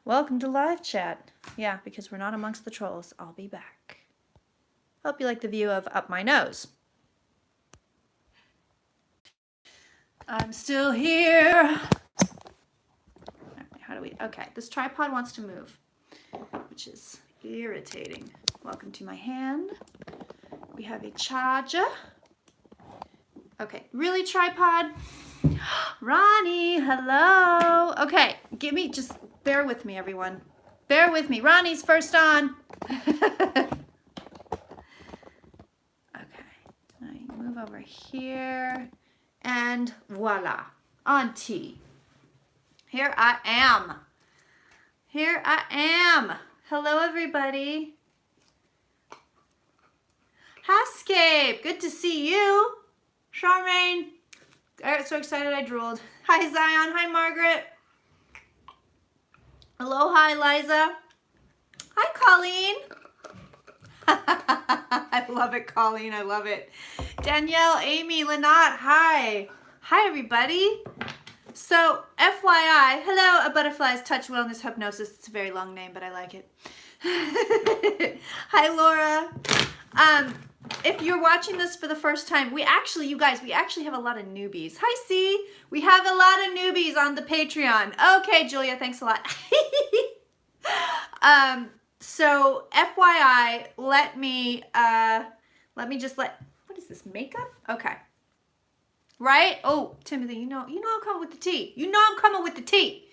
Welcome to live chat. Yeah, because we're not amongst the trolls. I'll be back. Hope you like the view of up my nose. I'm still here. How do we, okay, this tripod wants to move, which is irritating. Welcome to my hand. We have a charger. Okay, really, tripod? Ronnie, hello. Okay, just bear with me, everyone. Bear with me. Ronnie's first on. Okay, now you move over here, and voila, auntie. Here I am. Here I am. Hello, everybody. Hascape, good to see you. Charmaine, so excited I drooled. Hi, Zion. Hi, Margaret. Aloha, Eliza. Hi, Colleen. I love it, Colleen. I love it. Danielle, Amy, Lynette, hi. Hi, everybody. So, FYI, hello, A Butterfly's Touch Wellness Hypnosis. It's a very long name, but I like it. Hi, Laura. If you're watching this for the first time, we actually have a lot of newbies. Hi, C. We have a lot of newbies on the Patreon. Okay, Julia, thanks a lot. So FYI, what is this, makeup? Okay. Right? Oh, Timothy, you know I'm coming with the tea. You know I'm coming with the tea.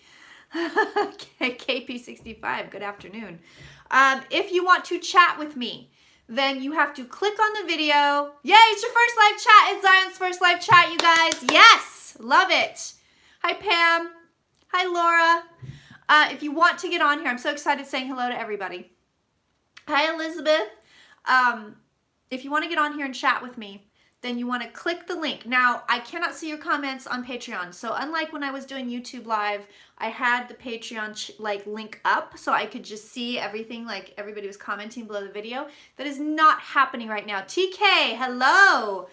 Okay, KP65, good afternoon. If you want to chat with me, then you have to click on the video. Yay, it's your first live chat. It's Zion's first live chat, you guys. Yes, love it. Hi, Pam. Hi, Laura. If you want to get on here, I'm so excited saying hello to everybody. Hi, Elizabeth. If you want to get on here and chat with me, then you want to click the link. Now, I cannot see your comments on Patreon. So unlike when I was doing YouTube Live, I had the Patreon link up so I could just see everything, like everybody was commenting below the video. That is not happening right now. TK, hello.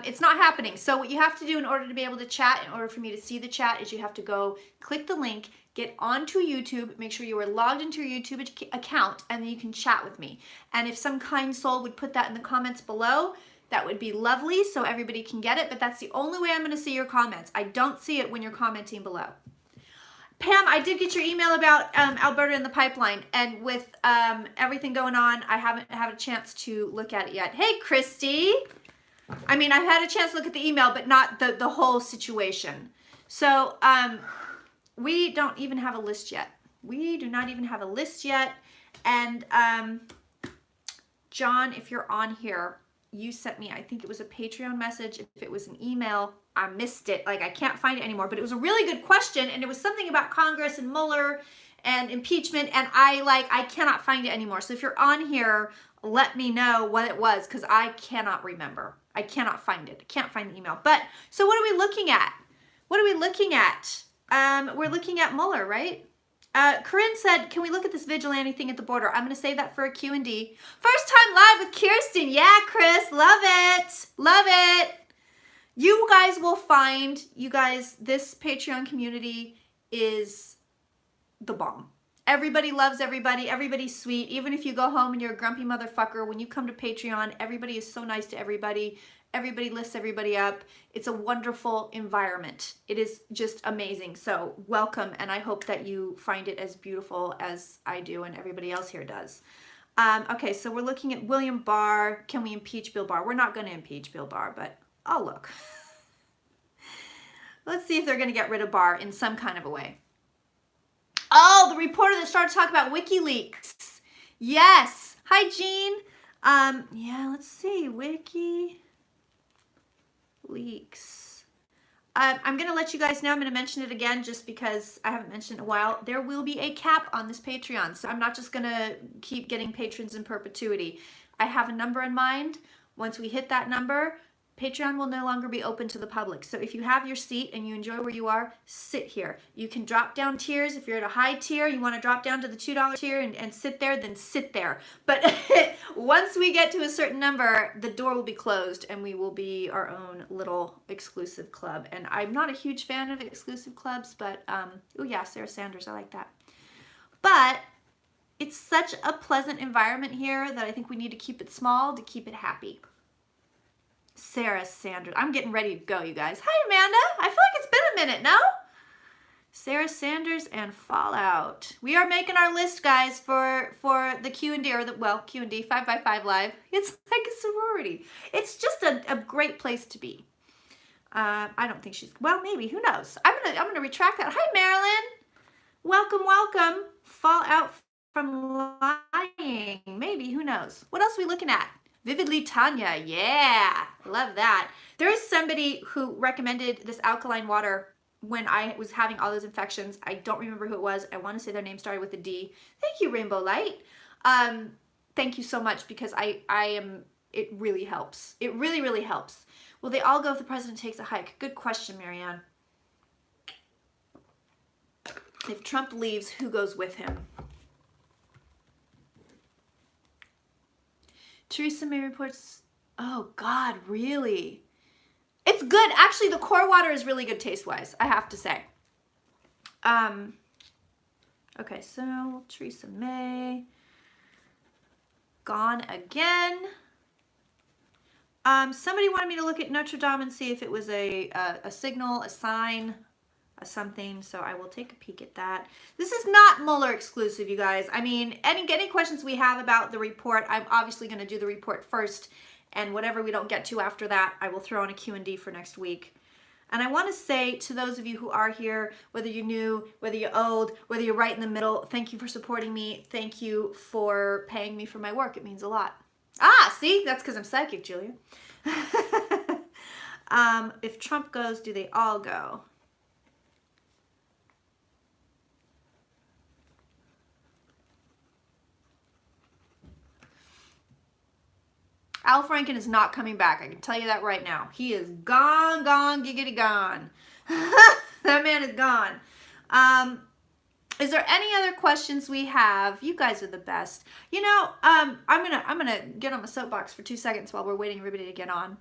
It's not happening. So what you have to do in order to be able to chat, in order for me to see the chat, is you have to go click the link, get onto YouTube, make sure you are logged into your YouTube account, and then you can chat with me. And if some kind soul would put that in the comments below, that would be lovely so everybody can get it, but that's the only way I'm going to see your comments. I don't see it when you're commenting below. Pam, I did get your email about Alberta and the pipeline, and with everything going on, I haven't had a chance to look at it yet. Hey, Christy. I mean, I've had a chance to look at the email, but not the whole situation. So we don't even have a list yet. We do not even have a list yet. And John, if you're on here, you sent me, I think it was a Patreon message. If it was an email, I missed it. Like, I can't find it anymore. But it was a really good question, and it was something about Congress and Mueller and impeachment, and I cannot find it anymore. So if you're on here, let me know what it was, because I cannot remember. I cannot find it. I can't find the email. But, so what are we looking at? What are we looking at? We're looking at Mueller, right? Corinne said, can we look at this vigilante thing at the border? I'm going to save that for a Q&D. First time live with Kirsten. Yeah, Chris. Love it. Love it. You guys will find, this Patreon community is the bomb. Everybody loves everybody. Everybody's sweet. Even if you go home and you're a grumpy motherfucker, when you come to Patreon, everybody is so nice to everybody. Everybody lifts everybody up. It's a wonderful environment. It is just amazing. So welcome, and I hope that you find it as beautiful as I do and everybody else here does. Okay, so we're looking at William Barr. Can we impeach Bill Barr? We're not going to impeach Bill Barr, but I'll look. Let's see if they're going to get rid of Barr in some kind of a way. Oh, the reporter that started talking about WikiLeaks. Yes. Hi, Jean. Yeah, let's see. WikiLeaks. I'm going to let you guys know. I'm going to mention it again just because I haven't mentioned it in a while. There will be a cap on this Patreon, so I'm not just going to keep getting patrons in perpetuity. I have a number in mind. Once we hit that number, Patreon will no longer be open to the public. So if you have your seat and you enjoy where you are, sit here. You can drop down tiers. If you're at a high tier, you want to drop down to the $2 tier and sit there, then sit there. But once we get to a certain number, the door will be closed and we will be our own little exclusive club. And I'm not a huge fan of exclusive clubs, but oh yeah, Sarah Sanders, I like that. But it's such a pleasant environment here that I think we need to keep it small to keep it happy. Sarah Sanders. I'm getting ready to go, you guys. Hi, Amanda. I feel like it's been a minute, no? Sarah Sanders and Fallout. We are making our list, guys, for the Q&D, or Q&D, 5x5 Live. It's like a sorority. It's just a great place to be. I don't think she's, well, maybe, who knows? I'm gonna retract that. Hi, Marilyn. Welcome. Fallout from lying. Maybe, who knows? What else are we looking at? Vividly Tanya. Yeah, love that. There is somebody who recommended this alkaline water when I was having all those infections. I don't remember who it was. I want to say their name started with a D. Thank you, Rainbow Light. Thank you so much, because it really helps. It really, really helps. Will they all go if the president takes a hike? Good question, Marianne. If Trump leaves, who goes with him? Theresa May reports, oh God, really? It's good. Actually, the core water is really good taste-wise, I have to say. Okay, so Theresa May. Gone again. Somebody wanted me to look at Notre Dame and see if it was a signal, a sign, a something, so I will take a peek at that. This is not Mueller exclusive, you guys. I mean, any questions we have about the report, I'm obviously going to do the report first, and whatever we don't get to after that, I will throw on a Q&D for next week. And I want to say to those of you who are here, whether you're new, whether you're old, whether you're right in the middle, thank you for supporting me. Thank you for paying me for my work. It means a lot. Ah, see? That's because I'm psychic, Julia. If Trump goes, do they all go? Al Franken is not coming back. I can tell you that right now. He is gone, giggity gone. That man is gone. Is there any other questions we have? You guys are the best. You know, I'm gonna get on my soapbox for 2 seconds while we're waiting everybody to get on.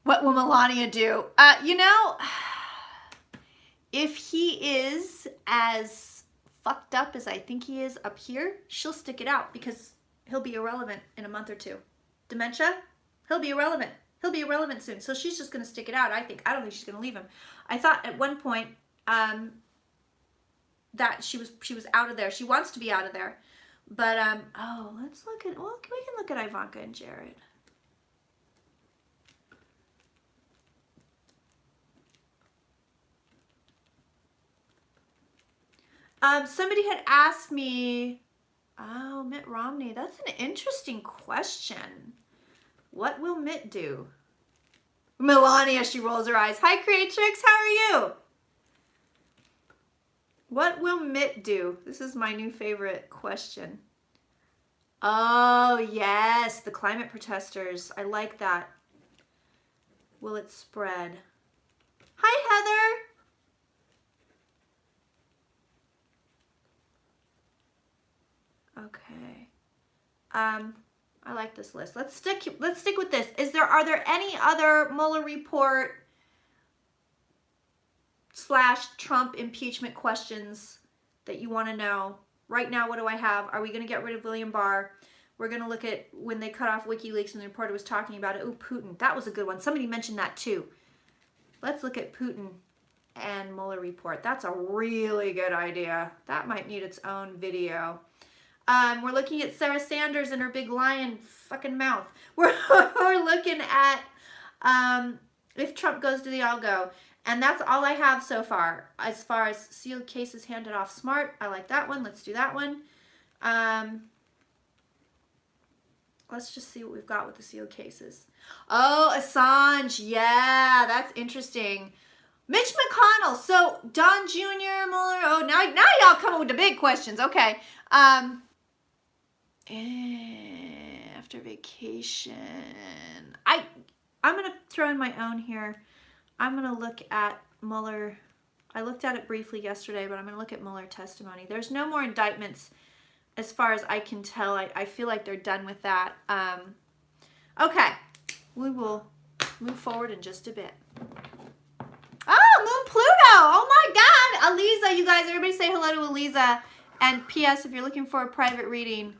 What will Melania do? You know, if he is as fucked up as I think he is up here, she'll stick it out, because he'll be irrelevant in a month or two. Dementia? He'll be irrelevant. He'll be irrelevant soon. So she's just going to stick it out, I think. I don't think she's going to leave him. I thought at one point that she was out of there. She wants to be out of there. But, oh, let's look at, well, we can look at Ivanka and Jared. Somebody had asked me, oh, Mitt Romney, that's an interesting question. What will Mitt do? Melania, she rolls her eyes. Hi, Creatrix, how are you? What will Mitt do? This is my new favorite question. Oh, yes, the climate protesters. I like that. Will it spread? Hi, Heather. Okay. I like this list. Let's stick with this. Are there any other Mueller report / Trump impeachment questions that you want to know? Right now, what do I have? Are we going to get rid of William Barr? We're going to look at when they cut off WikiLeaks and the reporter was talking about it. Oh, Putin. That was a good one. Somebody mentioned that too. Let's look at Putin and Mueller report. That's a really good idea. That might need its own video. We're looking at Sarah Sanders and her big lion fucking mouth. We're looking at if Trump goes, do they all go? And that's all I have so far. As far as sealed cases handed off smart, I like that one. Let's do that one. Let's just see what we've got with the sealed cases. Oh, Assange. Yeah, that's interesting. Mitch McConnell. So Don Jr., Mueller. Oh, now y'all coming with the big questions. Okay. After vacation, I'm gonna throw in my own here. I'm gonna look at Mueller. I looked at it briefly yesterday, but I'm gonna look at Mueller testimony. There's no more indictments as far as I can tell. I feel like they're done with that. Okay, we will move forward in just a bit. Oh, Moon Oh my God. Aliza, you guys, everybody say hello to Aliza. And P.S. if you're looking for a private reading,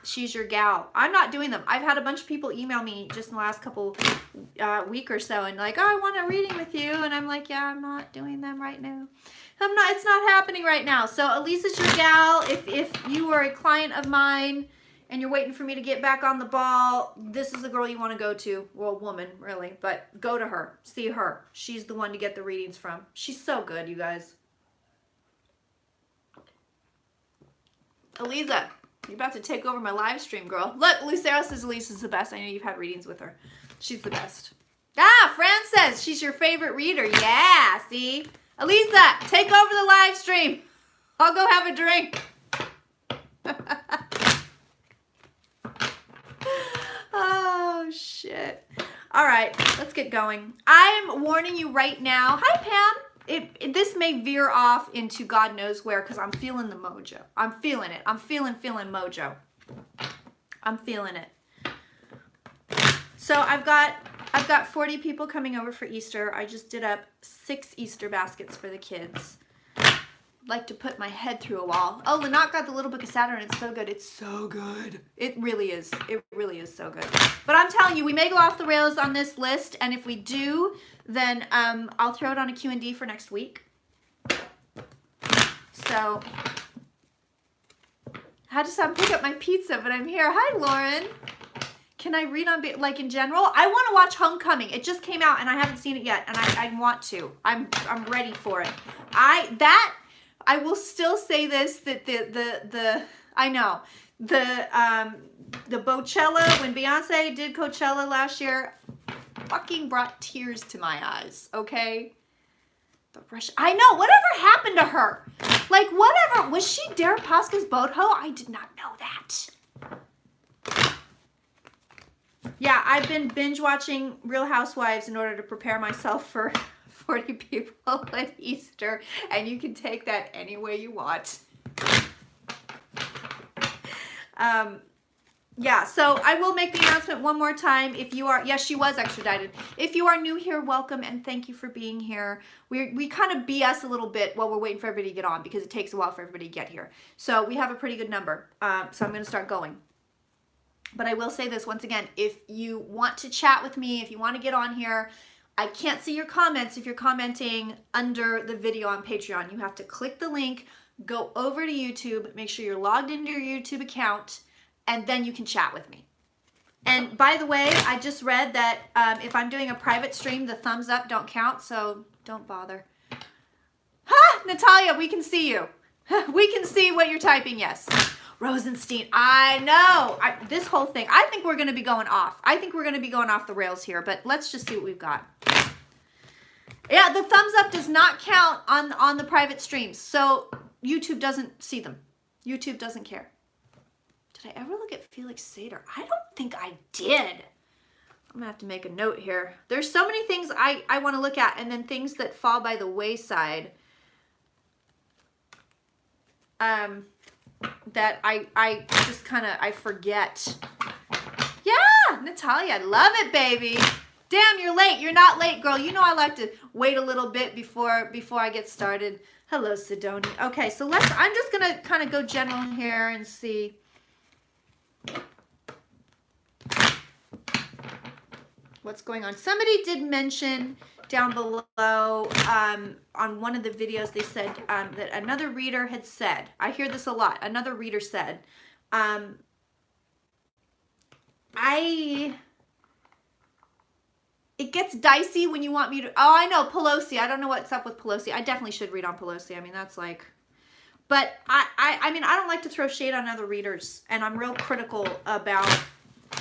she's your gal. I'm not doing them. I've had a bunch of people email me just in the last couple week or so and like, oh, I want a reading with you. And I'm like, yeah, I'm not doing them right now. It's not happening right now. So Elisa's your gal. If you are a client of mine and you're waiting for me to get back on the ball, this is the girl you want to go to. Well, woman, really. But go to her. See her. She's the one to get the readings from. She's so good, you guys. Eliza, you're about to take over my live stream, girl. Look, Lucero says Elisa's the best. I know you've had readings with her. She's the best. Ah, Fran says she's your favorite reader. Yeah, see? Eliza, take over the live stream. I'll go have a drink. Oh, shit. All right, let's get going. I'm warning you right now. Hi, Pam. This may veer off into God knows where because I'm feeling the mojo. I'm feeling it. I'm feeling mojo. I'm feeling it. So I've got 40 people coming over for Easter. I just did up 6 Easter baskets for the kids. Like to put my head through a wall. Oh, Lynette got the Little Book of Saturn. It's so good. It's so good. It really is. It really is so good. But I'm telling you, we may go off the rails on this list, and if we do, then I'll throw it on a Q&D for next week. So, I just have to pick up my pizza, but I'm here. Hi, Lauren. Can I read on, like, in general? I want to watch Homecoming. It just came out, and I haven't seen it yet, and I want to. I'm ready for it. I will still say this, that I know, the Bochella, when Beyonce did Coachella last year, fucking brought tears to my eyes, okay? The Russian, I know, whatever happened to her? Like, whatever, was she Deripaska's boat hoe? I did not know that. Yeah, I've been binge watching Real Housewives in order to prepare myself for 40 people at Easter, and you can take that any way you want. Yeah, so I will make the announcement one more time. If you are, yes, she was extradited. If you are new here, welcome, and thank you for being here. We kind of BS a little bit while we're waiting for everybody to get on because it takes a while for everybody to get here. So we have a pretty good number, so I'm going to start going. But I will say this once again, if you want to chat with me, if you want to get on here, I can't see your comments if you're commenting under the video on Patreon. You have to click the link, go over to YouTube, make sure you're logged into your YouTube account, and then you can chat with me. And by the way, I just read that if I'm doing a private stream, the thumbs up don't count, so don't bother. Ha! Natalia, we can see you. We can see what you're typing, yes. Rosenstein, I know. This whole thing, I think we're going to be going off. I think we're going to be going off the rails here, but let's just see what we've got. Yeah, the thumbs up does not count on the private streams, so YouTube doesn't see them. YouTube doesn't care. Did I ever look at Felix Sater? I don't think I did. I'm going to have to make a note here. There's so many things I want to look at, and then things that fall by the wayside. That I just kind of, I forget. Yeah, Natalia, I love it, baby. Damn, you're late. You're not late, girl. You know I like to wait a little bit before I get started. Hello, Sidoni. Okay, so I'm just going to kind of go general here and see. What's going on? Somebody did mention down below on one of the videos, they said that another reader had said, I hear this a lot, another reader said, it gets dicey when you want me to, oh, I know, Pelosi, I don't know what's up with Pelosi. I definitely should read on Pelosi. I mean, that's like, but I mean, I don't like to throw shade on other readers, and I'm real critical about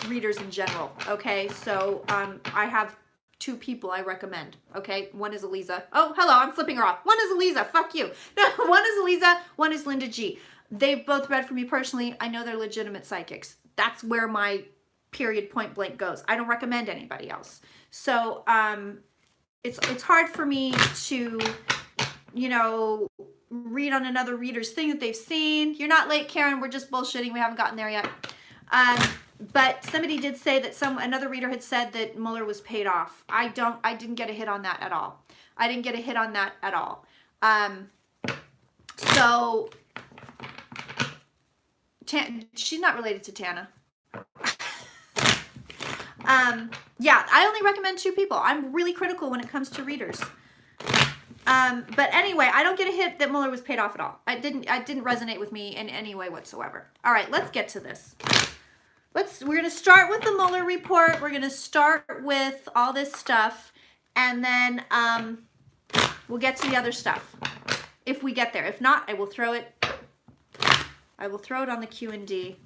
readers in general, okay? So I have 2 people I recommend, okay? One is Eliza. Oh, hello, I'm flipping her off. One is Eliza, fuck you. No, one is Eliza, one is Linda G. They've both read for me personally. I know they're legitimate psychics. That's where my period point blank goes. I don't recommend anybody else. So it's hard for me to, you know, read on another reader's thing that they've seen. You're not late, Karen. We're just bullshitting. We haven't gotten there yet. But somebody did say that another reader had said that Mueller was paid off. I didn't get a hit on that at all. I didn't get a hit on that at all. So she's not related to Tana. Yeah, I only recommend 2 people. I'm really critical when it comes to readers. But anyway, I don't get a hit that Mueller was paid off at all. It didn't resonate with me in any way whatsoever. All right, let's get to this. We're going to start with the Mueller report. We're going to start with all this stuff, and then we'll get to the other stuff if we get there. If not, I will throw it on the Q&D.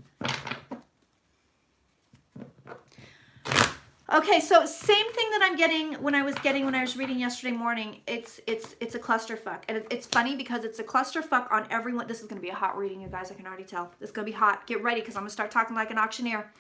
Okay, so same thing that I'm getting when I was reading yesterday morning. It's a clusterfuck. And it's funny because it's a clusterfuck on everyone. This is going to be a hot reading, you guys. I can already tell. It's going to be hot. Get ready because I'm going to start talking like an auctioneer.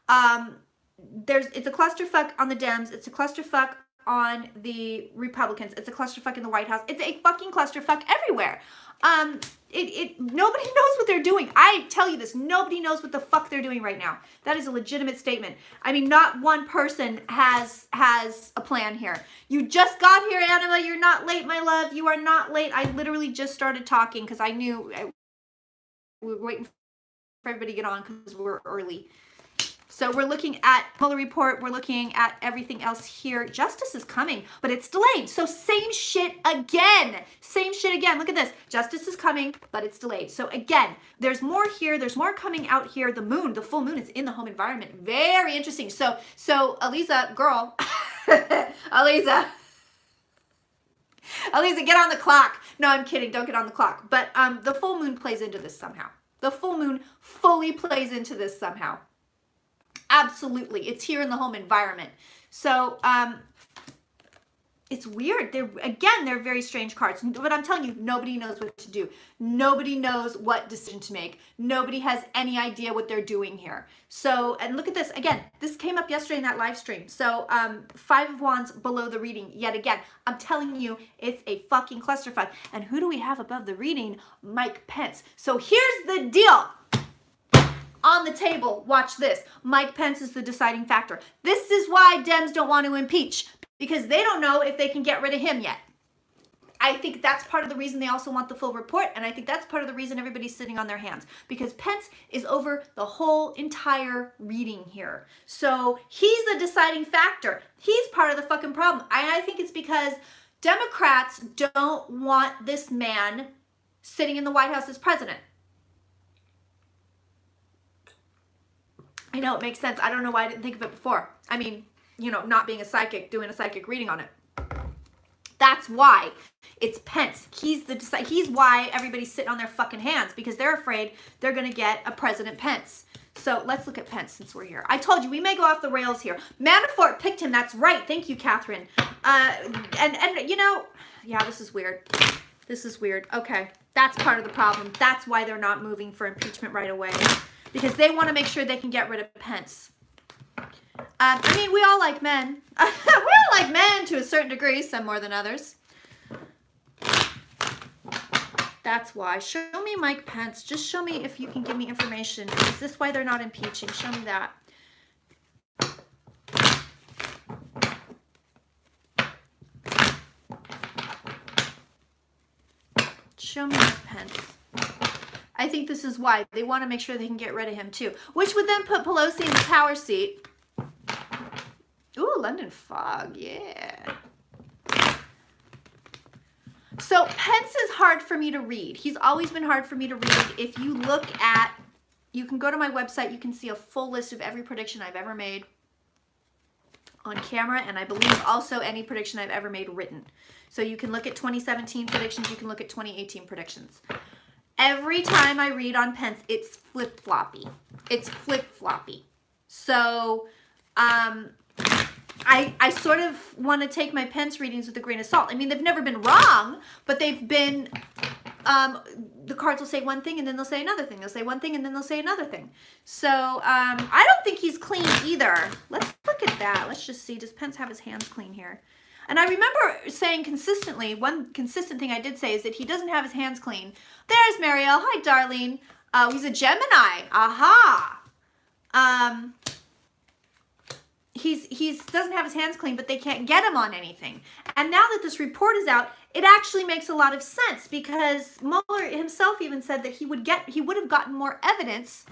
It's a clusterfuck on the Dems. It's a clusterfuck on the Republicans. It's a clusterfuck in the White House. It's a fucking clusterfuck everywhere. Nobody knows what they're doing. I tell you this, nobody knows what the fuck they're doing right now. That is a legitimate statement. I mean, not one person has a plan here. You just got here, Anima. You're not late, my love. You are not late. I literally just started talking because I knew we were waiting for everybody to get on because we're early. So we're looking at Mueller report. We're looking at everything else here. Justice is coming, but it's delayed. So same shit again. Same shit again. Look at this. Justice is coming, but it's delayed. So again, there's more here. There's more coming out here. The moon, the full moon is in the home environment. Very interesting. So Aliza, girl, Aliza, get on the clock. No, I'm kidding. Don't get on the clock. But the full moon plays into this somehow. The full moon fully plays into this somehow. Absolutely. It's here in the home environment. So, it's weird. They're very strange cards. But I'm telling you, nobody knows what to do. Nobody knows what decision to make. Nobody has any idea what they're doing here. So, and look at this. Again, this came up yesterday in that live stream. So, 5 of Wands below the reading yet again. I'm telling you, it's a fucking clusterfuck. And who do we have above the reading? Mike Pence. So, here's the deal. On the table, watch this. Mike Pence is the deciding factor. This is why Dems don't want to impeach, because they don't know if they can get rid of him yet. I think that's part of the reason they also want the full report, and I think that's part of the reason everybody's sitting on their hands, because Pence is over the whole entire reading here. So he's the deciding factor. He's part of the fucking problem. I think it's because Democrats don't want this man sitting in the White House as president. I know, it makes sense. I don't know why I didn't think of it before. I mean, you know, not being a psychic, doing a psychic reading on it. That's why it's Pence. He's why everybody's sitting on their fucking hands, because they're afraid they're going to get a President Pence. So let's look at Pence since we're here. I told you, we may go off the rails here. Manafort picked him. That's right. Thank you, Catherine. And you know, yeah, this is weird. This is weird. Okay. That's part of the problem. That's why they're not moving for impeachment right away. Because they want to make sure they can get rid of Pence. I mean, we all like men. We all like men to a certain degree, some more than others. That's why. Show me Mike Pence. Just show me if you can give me information. Is this why they're not impeaching? Show me that. Show me Mike Pence. I think this is why. They want to make sure they can get rid of him too. Which would then put Pelosi in the power seat. Ooh, London fog, yeah. So Pence is hard for me to read. He's always been hard for me to read. If you look at, you can go to my website, you can see a full list of every prediction I've ever made on camera, and I believe also any prediction I've ever made written. So you can look at 2017 predictions, you can look at 2018 predictions. Every time I read on Pence, it's flip-floppy. It's flip-floppy. So, I sort of want to take my Pence readings with a grain of salt. I mean, they've never been wrong, but they've been, the cards will say one thing and then they'll say another thing. They'll say one thing and then they'll say another thing. So, I don't think he's clean either. Let's look at that. Let's just see. Does Pence have his hands clean here? And I remember saying consistently, one consistent thing I did say is that he doesn't have his hands clean. There's Marielle. Hi, darling. He's a Gemini. Aha. He's doesn't have his hands clean, but they can't get him on anything. And now that this report is out, it actually makes a lot of sense, because Mueller himself even said that he would have gotten more evidence,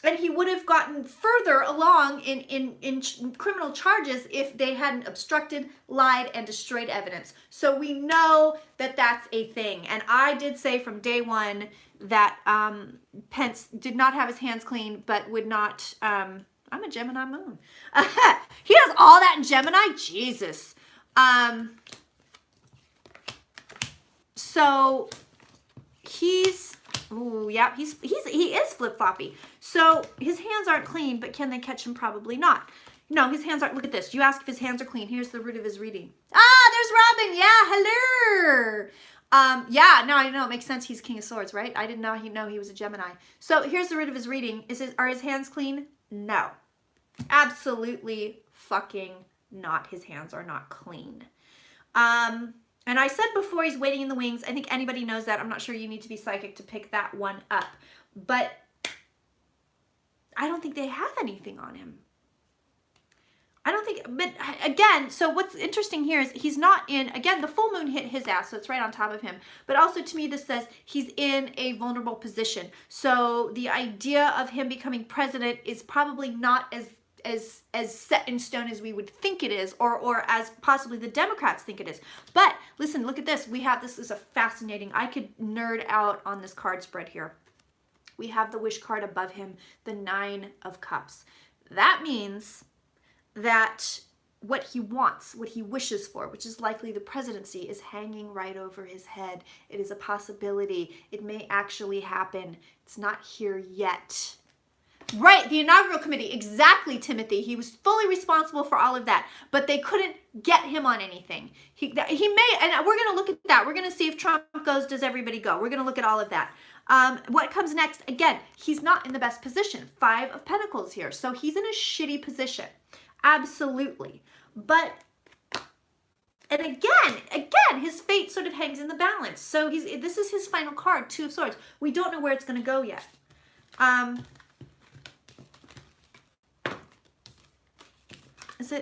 and he would have gotten further along in criminal charges if they hadn't obstructed, lied, and destroyed evidence. So we know that that's a thing. And I did say from day one that Pence did not have his hands clean, but would not, I'm a Gemini moon. He does all that in Gemini? Jesus. So he's, ooh, yeah, he is flip-floppy. So his hands aren't clean, but can they catch him? Probably not. No, his hands aren't. Look at this. You ask if his hands are clean. Here's the root of his reading. Ah, there's Robin. Yeah, hello. Yeah, no, I know. It makes sense. He's King of Swords, right? I didn't know he was a Gemini. So here's the root of his reading. Are his hands clean? No. Absolutely fucking not. His hands are not clean. And I said before, he's waiting in the wings. I think anybody knows that. I'm not sure you need to be psychic to pick that one up. But I don't think they have anything on him. I don't think, but again, so what's interesting here is he's not in, again, the full moon hit his ass, so it's right on top of him. But also to me, this says he's in a vulnerable position. So the idea of him becoming president is probably not as set in stone as we would think it is, or as possibly the Democrats think it is. But listen, look at this. This is a fascinating, I could nerd out on this card spread here. We have the wish card above him, the 9 of Cups. That means that what he wants, what he wishes for, which is likely the presidency, is hanging right over his head. It is a possibility. It may actually happen. It's not here yet. Right, the inaugural committee, exactly, Timothy. He was fully responsible for all of that, but they couldn't get him on anything. He may, and we're going to look at that. We're going to see if Trump goes, does everybody go? We're going to look at all of that. What comes next? Again, he's not in the best position. 5 of Pentacles here, so he's in a shitty position. Absolutely. But, and again, his fate sort of hangs in the balance. So this is his final card, 2 of Swords. We don't know where it's going to go yet. Is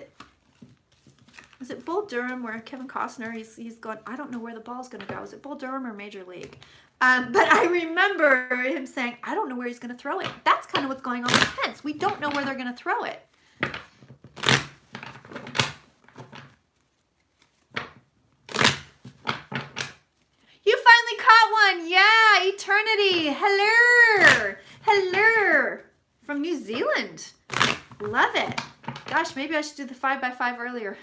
it Bull Durham where Kevin Costner, he's gone, I don't know where the ball's going to go. Is it Bull Durham or Major League? But I remember him saying, I don't know where he's going to throw it. That's kind of what's going on with Pence. We don't know where they're going to throw it. You finally caught one. Yeah, Eternity. Hello. Hello. From New Zealand. Love it. Gosh, maybe I should do the 5x5 earlier.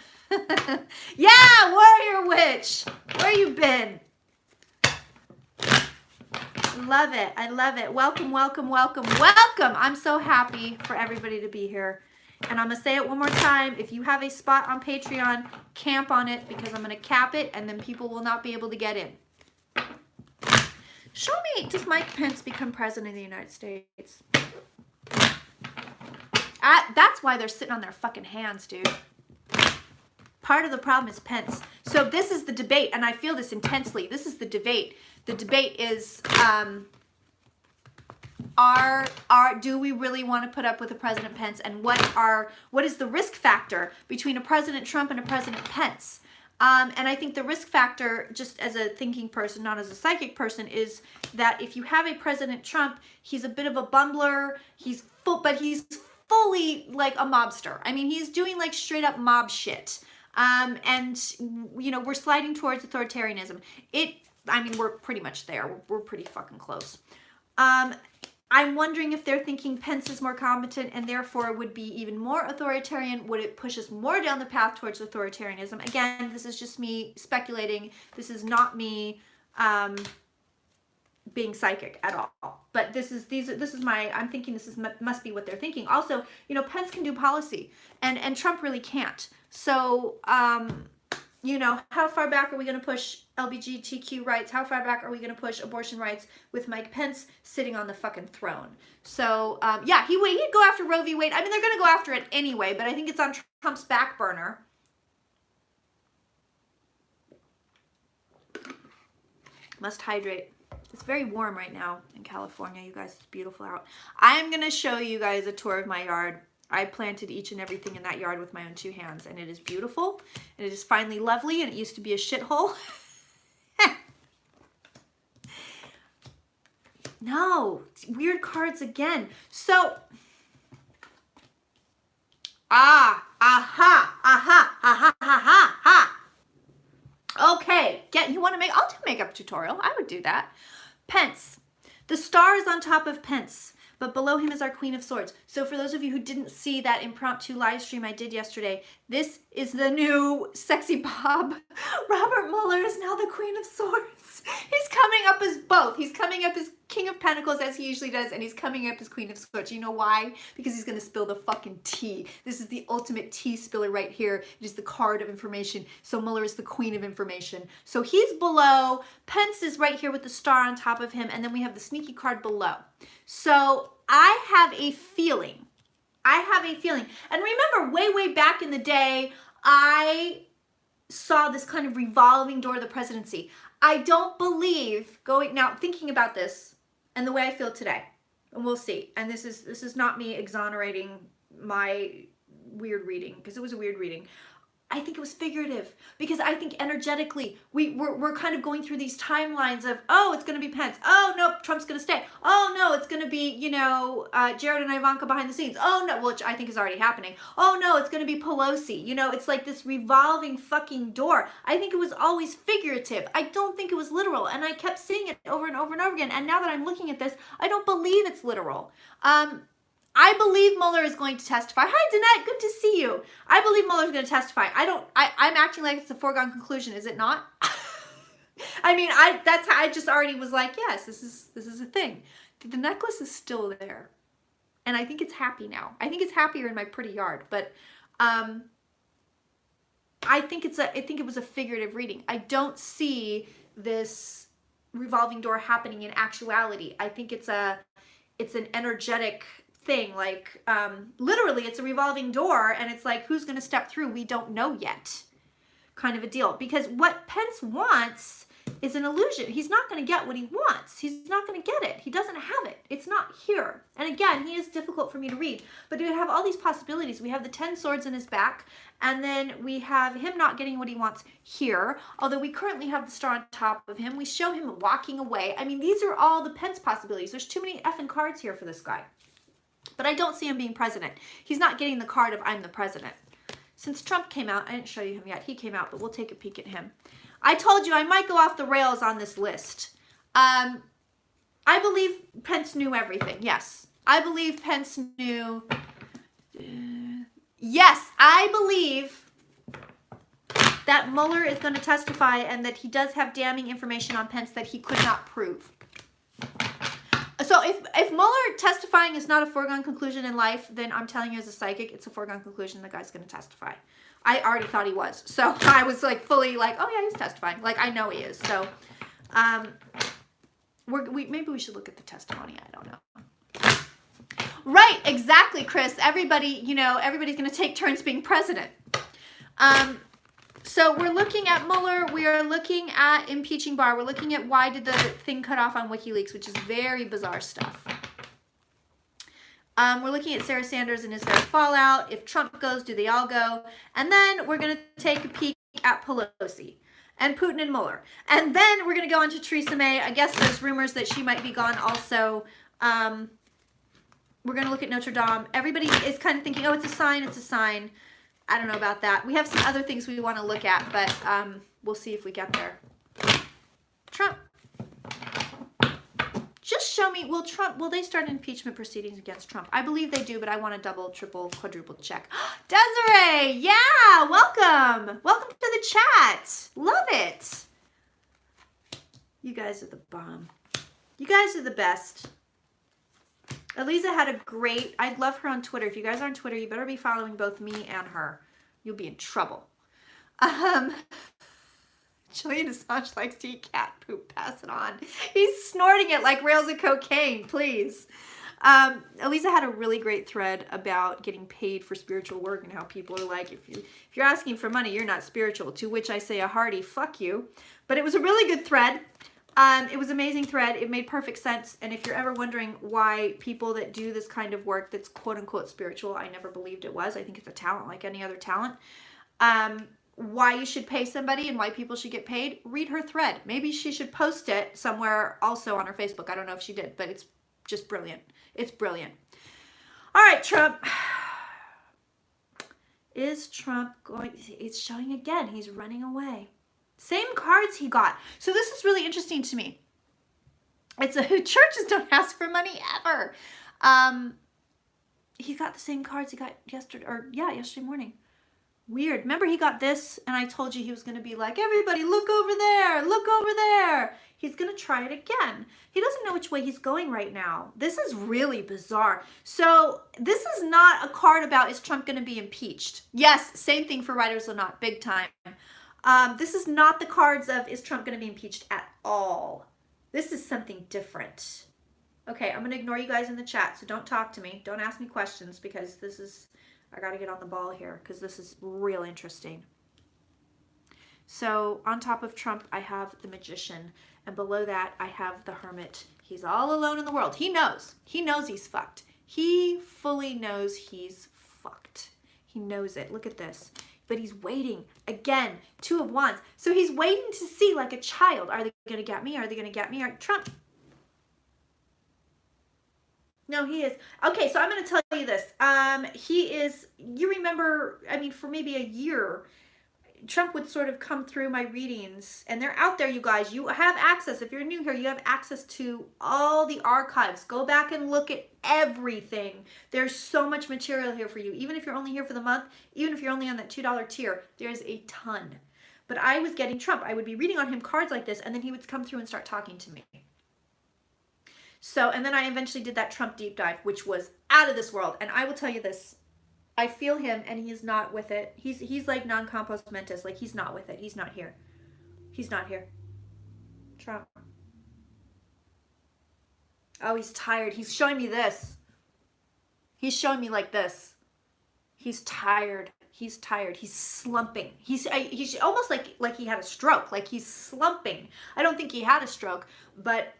Yeah, Warrior Witch. Where you been? Love it. I love it. Welcome, welcome, welcome, welcome. I'm so happy for everybody to be here. And I'm going to say it one more time. If you have a spot on Patreon, camp on it, because I'm going to cap it and then people will not be able to get in. Show me, does Mike Pence become president of the United States? That's why they're sitting on their fucking hands, dude. Part of the problem is Pence. So this is the debate, and I feel this intensely. This is the debate. The debate is, do we really want to put up with a President Pence, and what is the risk factor between a President Trump and a President Pence? And I think the risk factor, just as a thinking person, not as a psychic person, is that if you have a President Trump, he's a bit of a bumbler. But he's fully like a mobster. I mean, he's doing like straight up mob shit. And you know, we're sliding towards authoritarianism. I mean, we're pretty much there. We're pretty fucking close. I'm wondering if they're thinking Pence is more competent and therefore would be even more authoritarian. Would it push us more down the path towards authoritarianism? Again, this is just me speculating. This is not me being psychic at all. But I'm thinking this must be what they're thinking. Also, you know, Pence can do policy and Trump really can't. So, you know, how far back are we going to push LGBTQ rights? How far back are we going to push abortion rights with Mike Pence sitting on the fucking throne? So, yeah, he'd go after Roe v. Wade. I mean, they're going to go after it anyway, but I think it's on Trump's back burner. Must hydrate. It's very warm right now in California, you guys. It's beautiful out. I'm going to show you guys a tour of my yard. I planted each and everything in that yard with my own 2 hands, and it is beautiful, and it is finally lovely, and it used to be a shithole. No, weird cards again. So, okay, you want to make, I'll do a makeup tutorial. I would do that. Pence. The star is on top of Pence, but below him is our Queen of Swords. So for those of you who didn't see that impromptu live stream I did yesterday, this is the new sexy Bob. Robert Mueller is now the Queen of Swords. He's coming up as both. He's coming up as King of Pentacles, as he usually does, and he's coming up as Queen of Swords. You know why? Because he's going to spill the fucking tea. This is the ultimate tea spiller right here. It is the card of information. So Mueller is the Queen of information. So he's below. Pence is right here with the star on top of him, and then we have the sneaky card below. So I have a feeling. And remember, way back in the day, I saw this kind of revolving door of the presidency. I don't believe now thinking about this and the way I feel today, and we'll see. And this is not me exonerating my weird reading, because it was a weird reading. I think it was figurative, because I think energetically we're kind of going through these timelines of, oh, it's going to be Pence. Oh, no, Trump's going to stay. Oh, no, it's going to be, you know, Jared and Ivanka behind the scenes. Oh, no, which I think is already happening. Oh, no, it's going to be Pelosi. You know, it's like this revolving fucking door. I think it was always figurative. I don't think it was literal. And I kept seeing it over and over and over again. And now that I'm looking at this, I don't believe it's literal. I believe Mueller is going to testify. Hi, Danette. Good to see you. I believe Mueller is going to testify. I'm acting like it's a foregone conclusion. Is it not? I mean, that's how I just already was like, yes, this is a thing. The necklace is still there. And I think it's happy now. I think it's happier in my pretty yard. But I think it was a figurative reading. I don't see this revolving door happening in actuality. I think it's an energetic thing, like literally it's a revolving door, and it's like, who's going to step through? We don't know yet, kind of a deal. Because what Pence wants is an illusion. He's not going to get what he wants. He's not going to get it. He doesn't have it. It's not here. And again, he is difficult for me to read, but we have all these possibilities. We have the 10 swords in his back, and then we have him not getting what he wants here, although we currently have the star on top of him. We show him walking away. I mean, these are all the Pence possibilities. There's too many effing cards here for this guy. But I don't see him being president. He's not getting the card of I'm the president. Since Trump came out, I didn't show you him yet. He came out, but we'll take a peek at him. I told you I might go off the rails on this list. I believe Pence knew everything. Yes. I believe Pence knew. Yes, I believe that Mueller is going to testify and that he does have damning information on Pence that he could not prove. So if Mueller testifying is not a foregone conclusion in life, then I'm telling you as a psychic, it's a foregone conclusion the guy's going to testify. I already thought he was. So I was like fully like, oh yeah, he's testifying. Like I know he is. So maybe we should look at the testimony. I don't know. Right, exactly, Chris. Everybody, you know, everybody's going to take turns being president. So we're looking at Mueller, we are looking at impeaching Barr, we're looking at why did the thing cut off on WikiLeaks, which is very bizarre stuff. We're looking at Sarah Sanders and is there fallout? If Trump goes, do they all go? And then we're going to take a peek at Pelosi and Putin and Mueller. And then we're going to go on to Theresa May. I guess there's rumors that she might be gone also. We're going to look at Notre Dame. Everybody is kind of thinking, oh, it's a sign, it's a sign. I don't know about that. We have some other things we want to look at, but we'll see if we get there. Trump. Just show me, will they start impeachment proceedings against Trump? I believe they do, but I want to double, triple, quadruple check. Desiree, yeah, welcome. Welcome to the chat. Love it. You guys are the bomb. You guys are the best. Elisa had a great, I love her on Twitter. If you guys are on Twitter, you better be following both me and her. You'll be in trouble. Julian Assange likes to eat cat poop. Pass it on. He's snorting it like rails of cocaine, please. Elisa had a really great thread about getting paid for spiritual work and how people are like, if you're asking for money, you're not spiritual. To which I say a hearty fuck you. But it was a really good thread. It was an amazing thread. It made perfect sense. And if you're ever wondering why people that do this kind of work that's quote unquote spiritual, I never believed it was. I think it's a talent like any other talent. Why you should pay somebody and why people should get paid, read her thread. Maybe she should post it somewhere also on her Facebook. I don't know if she did, but it's just brilliant. It's brilliant. All right, Trump. Is Trump going? It's showing again. He's running away. Same cards he got. So this is really interesting to me. It's churches don't ask for money ever. He got the same cards he got yesterday morning. Weird. Remember he got this and I told you he was going to be like, everybody look over there, look over there. He's going to try it again. He doesn't know which way he's going right now. This is really bizarre. So this is not a card about is Trump going to be impeached? Yes, same thing for writers or not, big time. This is not the cards of is Trump going to be impeached at all. This is something different. Okay, I'm going to ignore you guys in the chat, so don't talk to me. Don't ask me questions because this is, I got to get on the ball here because this is real interesting. So on top of Trump, I have the Magician, and below that, I have the Hermit. He's all alone in the world. He knows. He knows he's fucked. He fully knows he's fucked. He knows it. Look at this. But he's waiting. Again, Two of Wands. So he's waiting to see like a child. Are they going to get me? Are they going to get me? Trump. No, he is. Okay, so I'm going to tell you this. He is, you remember, I mean, for maybe a year, Trump would sort of come through my readings, and they're out there, you guys. You have access. If you're new here, you have access to all the archives. Go back and look at everything. There's so much material here for you. Even if you're only here for the month, even if you're only on that $2 tier, there's a ton. But I was getting Trump. I would be reading on him cards like this, and then he would come through and start talking to me. So, and then I eventually did that Trump deep dive, which was out of this world. And I will tell you this. I feel him and he's not with it. He's like non-compos mentis. Like he's not with it. He's not here. He's not here. Trump. Oh, he's tired. He's showing me this. He's showing me like this. He's tired. He's tired. He's slumping. He's almost like he had a stroke. Like he's slumping. I don't think he had a stroke, but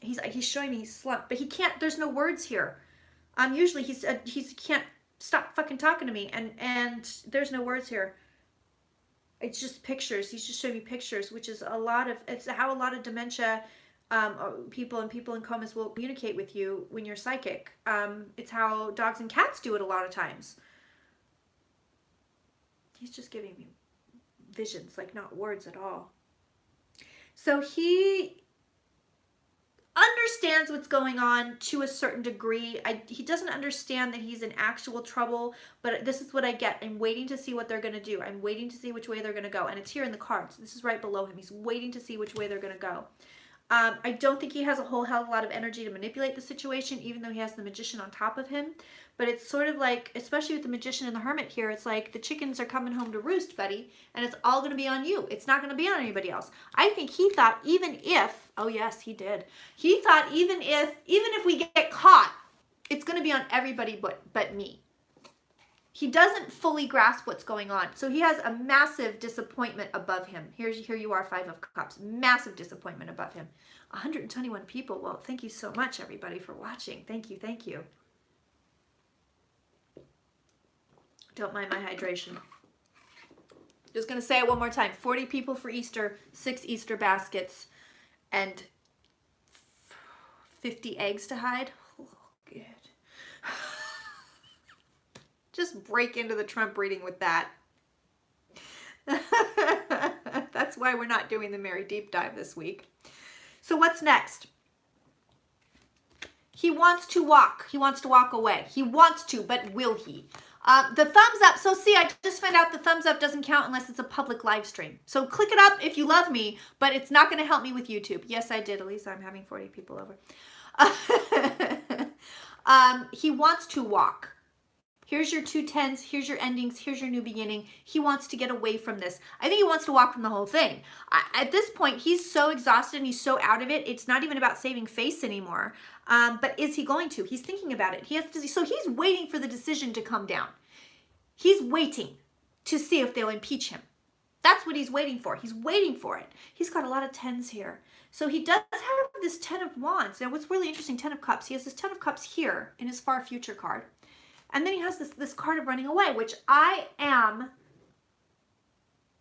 he's showing me he's slumped. But he can't. There's no words here. Usually he can't stop fucking talking to me, and there's no words here. It's just pictures. He's just showing me pictures, which is it's how a lot of dementia people in comas will communicate with you when you're psychic. It's how dogs and cats do it a lot of times. He's just giving me visions, like not words at all. So he understands what's going on to a certain degree. He doesn't understand that he's in actual trouble, but this is what I get. I'm waiting to see what they're going to do. I'm waiting to see which way they're going to go. And it's here in the cards. This is right below him. He's waiting to see which way they're going to go. I don't think he has a whole hell of a lot of energy to manipulate the situation, even though he has the Magician on top of him. But it's sort of like, especially with the Magician and the Hermit here, it's like the chickens are coming home to roost, buddy, and it's all going to be on you. It's not going to be on anybody else. I think he thought even if, oh yes, he did. He thought even if we get caught, it's going to be on everybody but me. He doesn't fully grasp what's going on. So he has a massive disappointment above him. Here you are, Five of Cups. Massive disappointment above him. 121 people. Well, thank you so much, everybody, for watching. Thank you, thank you. Don't mind my hydration. Just going to say it one more time. 40 people for Easter, 6 Easter baskets, and 50 eggs to hide. Oh, good. Just break into the Trump reading with that. That's why we're not doing the Mary Deep Dive this week. So what's next? He wants to walk. He wants to walk away. He wants to, but will he? The thumbs up. So see, I just found out the thumbs up doesn't count unless it's a public live stream. So click it up if you love me, but it's not going to help me with YouTube. Yes, I did. At least I'm having 40 people over. He wants to walk. Here's your 2 10s, here's your endings, here's your new beginning. He wants to get away from this. I think he wants to walk from the whole thing. At this point, he's so exhausted and he's so out of it, it's not even about saving face anymore. But is he going to? He's thinking about it. So he's waiting for the decision to come down. He's waiting to see if they'll impeach him. That's what he's waiting for. He's waiting for it. He's got a lot of 10s here. So he does have this 10 of Wands. Now, what's really interesting, 10 of Cups, he has this 10 of Cups here in his far future card. And then he has this card of running away, which I am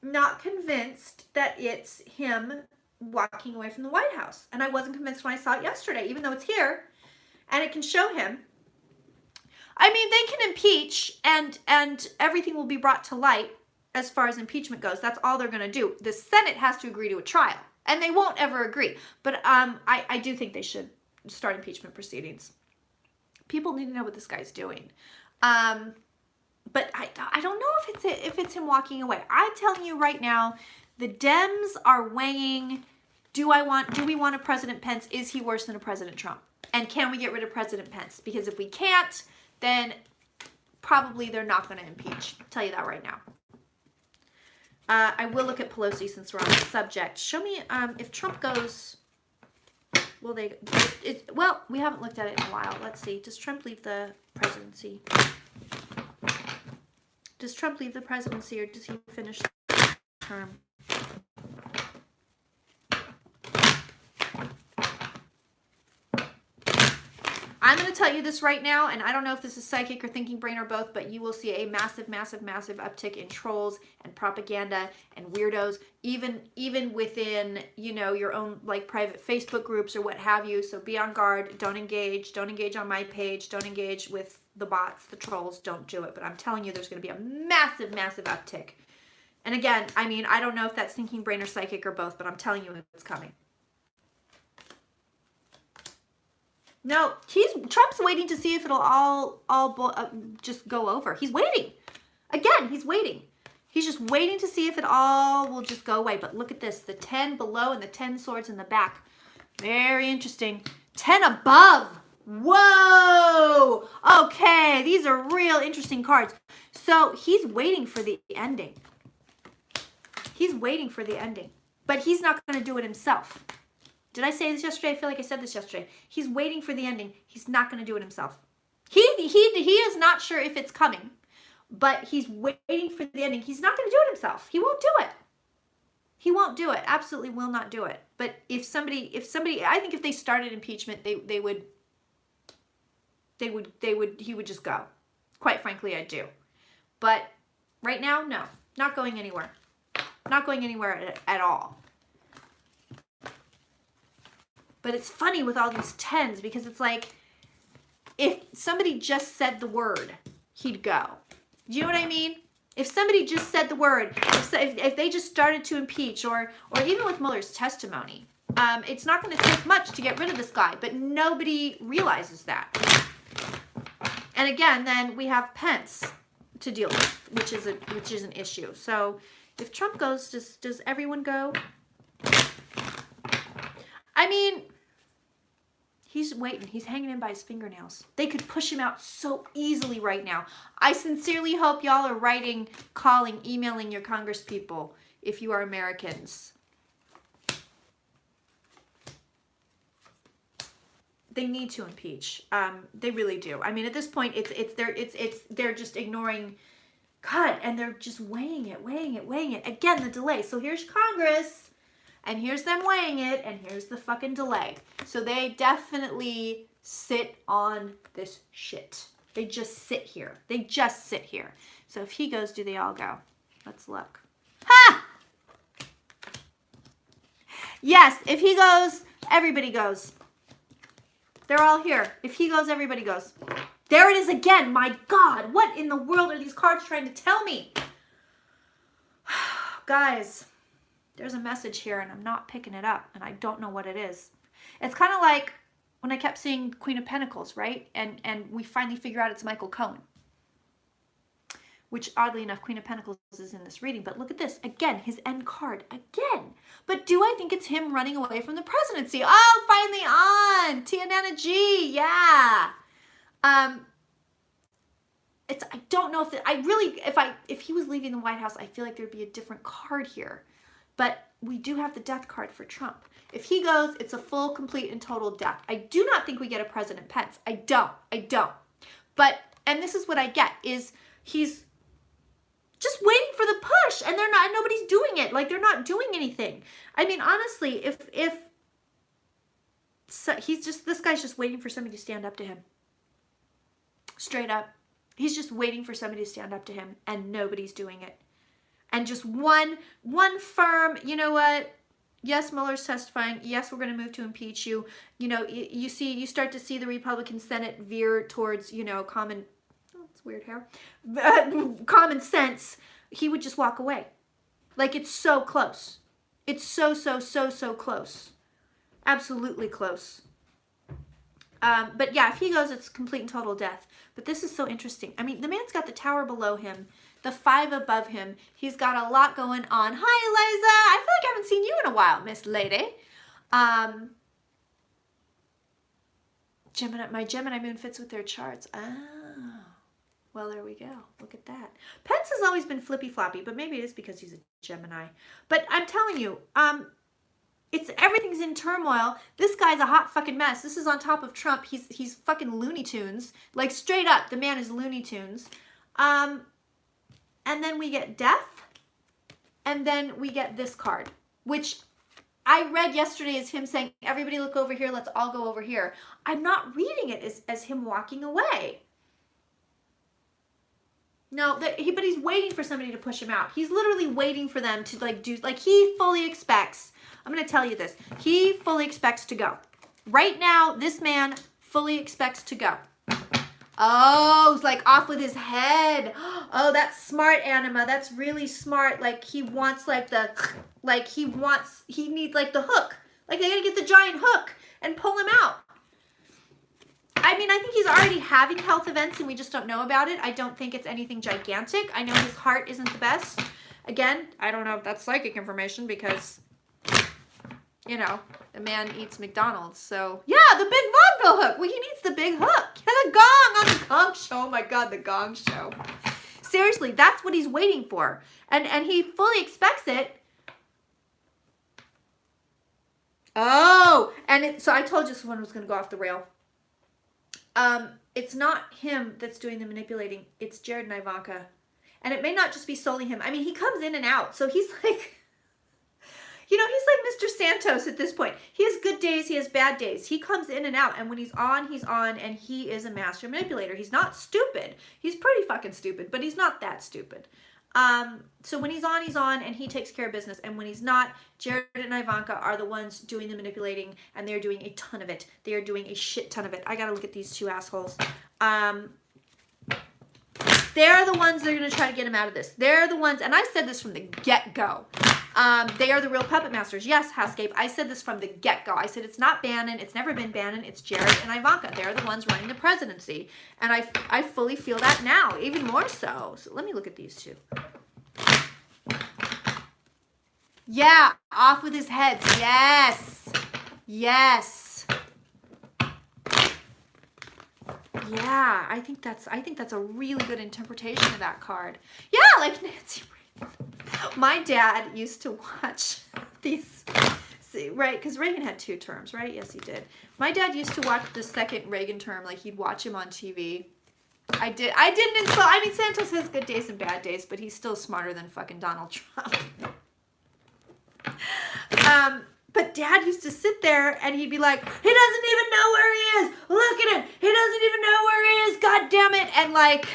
not convinced that it's him walking away from the White House. And I wasn't convinced when I saw it yesterday, even though it's here and it can show him. I mean, they can impeach and everything will be brought to light as far as impeachment goes. That's all they're going to do. The Senate has to agree to a trial, and they won't ever agree. But I do think they should start impeachment proceedings. People need to know what this guy's doing. But I don't know if it's him walking away. I'm telling you right now, the Dems are weighing, do we want a President Pence? Is he worse than a President Trump? And can we get rid of President Pence? Because if we can't, then probably they're not going to impeach. I'll tell you that right now. I will look at Pelosi since we're on the subject. Show me if Trump goes, will they, well, we haven't looked at it in a while. Let's see. Does Trump leave the presidency? Does Trump leave the presidency or does he finish the term? I'm going to tell you this right now, and I don't know if this is psychic or thinking brain or both, but you will see a massive, massive, massive uptick in trolls and propaganda and weirdos, even within, you know, your own like private Facebook groups or what have you. So be on guard. Don't engage on my page. Don't engage with the bots, the trolls. Don't do it. But I'm telling you, there's going to be a massive, massive uptick. And again, I mean, I don't know if that's thinking brain or psychic or both, but I'm telling you it's coming. No, Trump's waiting to see if it'll all just go over. He's waiting. Again, he's waiting. He's just waiting to see if it all will just go away. But look at this, the 10 below and the 10 swords in the back. Very interesting. 10 above. Whoa. Okay, these are real interesting cards. So he's waiting for the ending. He's waiting for the ending. But he's not going to do it himself. Did I say this yesterday? I feel like I said this yesterday. He's waiting for the ending. He's not going to do it himself. He is not sure if it's coming, but he's waiting for the ending. He's not going to do it himself. He won't do it. He won't do it. Absolutely will not do it. But if somebody, I think if they started impeachment, he would just go. Quite frankly, I do. But right now, no, not going anywhere. Not going anywhere at all. But it's funny with all these 10s because it's like, if somebody just said the word, he'd go. Do you know what I mean? If somebody just said the word, if they just started to impeach, or even with Mueller's testimony, it's not going to take much to get rid of this guy, but nobody realizes that. And again, then we have Pence to deal with, which is an issue. So if Trump goes, does everyone go? I mean, he's waiting. He's hanging in by his fingernails. They could push him out so easily right now. I sincerely hope y'all are writing, calling, emailing your congresspeople if you are Americans. They need to impeach. They really do. I mean, at this point, they're just ignoring God, and they're just weighing it. Again, the delay. So here's Congress. And here's them weighing it, and here's the fucking delay. So they definitely sit on this shit. They just sit here. So if he goes, do they all go? Let's look. Ha! Yes, if he goes, everybody goes. They're all here. If he goes, everybody goes. There it is again. My God, what in the world are these cards trying to tell me? Guys, there's a message here and I'm not picking it up and I don't know what it is. It's kind of like when I kept seeing Queen of Pentacles, right? And we finally figure out it's Michael Cohen. Which, oddly enough, Queen of Pentacles is in this reading. But look at this. Again, his end card. Again. But do I think it's him running away from the presidency? Oh, finally on! Tianana G. Yeah. I don't know if he was leaving the White House, I feel like there'd be a different card here. But we do have the death card for Trump. If he goes, it's a full, complete, and total death. I do not think we get a President Pence. I don't. But, and this is what I get, is he's just waiting for the push, and nobody's doing it. Like, they're not doing anything. I mean, honestly, if this guy's just waiting for somebody to stand up to him. Straight up. He's just waiting for somebody to stand up to him, and nobody's doing it. And just one firm, you know what? Yes, Mueller's testifying. Yes, we're going to move to impeach you. You know, you start to see the Republican Senate veer towards, you know, it's weird hair, common sense. He would just walk away. Like, it's so close. It's so close. Absolutely close. But yeah, if he goes, it's complete and total death. But this is so interesting. I mean, the man's got the tower below him, the 5 above him. He's got a lot going on. Hi, Eliza. I feel like I haven't seen you in a while, Miss Lady. My Gemini moon fits with their charts. Oh. Well, there we go. Look at that. Pence has always been flippy-floppy, but maybe it is because he's a Gemini. But I'm telling you, everything's in turmoil. This guy's a hot fucking mess. This is on top of Trump. He's fucking Looney Tunes. Like, straight up, the man is Looney Tunes. And then we get death. And then we get this card, which I read yesterday as him saying, everybody look over here, let's all go over here. I'm not reading it as him walking away. No, but he's waiting for somebody to push him out. He's literally waiting for them to he fully expects, I'm going to tell you this, he fully expects to go. Right now, this man fully expects to go. Oh, it's like off with his head. Oh, that's smart, Anima. That's really smart. Like, he wants he needs like the hook. Like, they got to get the giant hook and pull him out. I mean, I think he's already having health events and we just don't know about it. I don't think it's anything gigantic. I know his heart isn't the best. Again, I don't know if that's psychic information because, you know, the man eats McDonald's. So, yeah, the big vaudeville hook. Well, he needs the big hook. Yeah, the gong on the Gong Show. Oh, my God, the Gong Show. Seriously, that's what he's waiting for. And he fully expects it. Oh, and so I told you this one was going to go off the rail. It's not him that's doing the manipulating. It's Jared and Ivanka. And it may not just be solely him. I mean, he comes in and out. So he's like, you know, he's like Mr. Santos at this point. He has good days. He has bad days. He comes in and out. And when he's on, and he is a master manipulator. He's not stupid. He's pretty fucking stupid, but he's not that stupid. So when he's on, and he takes care of business. And when he's not, Jared and Ivanka are the ones doing the manipulating, and they're doing a ton of it. They are doing a shit ton of it. I gotta look at these two assholes. They're the ones that are gonna try to get him out of this. They're the ones, and I said this from the get-go. They are the real puppet masters. Yes, Housecape, I said this from the get-go. I said it's not Bannon. It's never been Bannon. It's Jared and Ivanka. They're the ones running the presidency. And I fully feel that now, even more so. So let me look at these two. Yeah, off with his heads. Yes. Yes. Yeah, I think that's a really good interpretation of that card. Yeah, like Nancy Reagan. My dad used to watch these, right? Because Reagan had 2 terms, right? Yes, he did. My dad used to watch the second Reagan term, like he'd watch him on TV. I didn't install. I mean, Santos has good days and bad days, but he's still smarter than fucking Donald Trump. But Dad used to sit there and he'd be like, he doesn't even know where he is. Look at him. He doesn't even know where he is. God damn it. And like,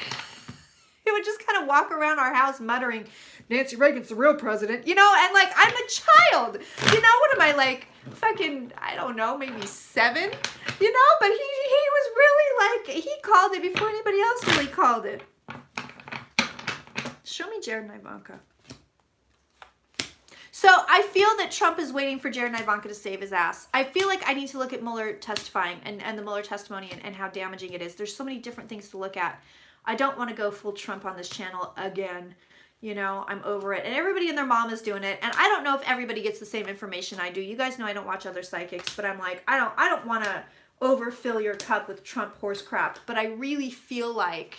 he would just kind of walk around our house muttering, Nancy Reagan's the real president, you know, and like, I'm a child, you know, what am I, like, fucking, I don't know, maybe 7, you know, but he was really like, he called it before anybody else really called it. Show me Jared and Ivanka. So I feel that Trump is waiting for Jared and Ivanka to save his ass. I feel like I need to look at Mueller testifying and the Mueller testimony and how damaging it is. There's so many different things to look at. I don't want to go full Trump on this channel again. You know, I'm over it. And everybody and their mom is doing it. And I don't know if everybody gets the same information I do. You guys know I don't watch other psychics, but I'm like, I don't want to overfill your cup with Trump horse crap. But I really feel like,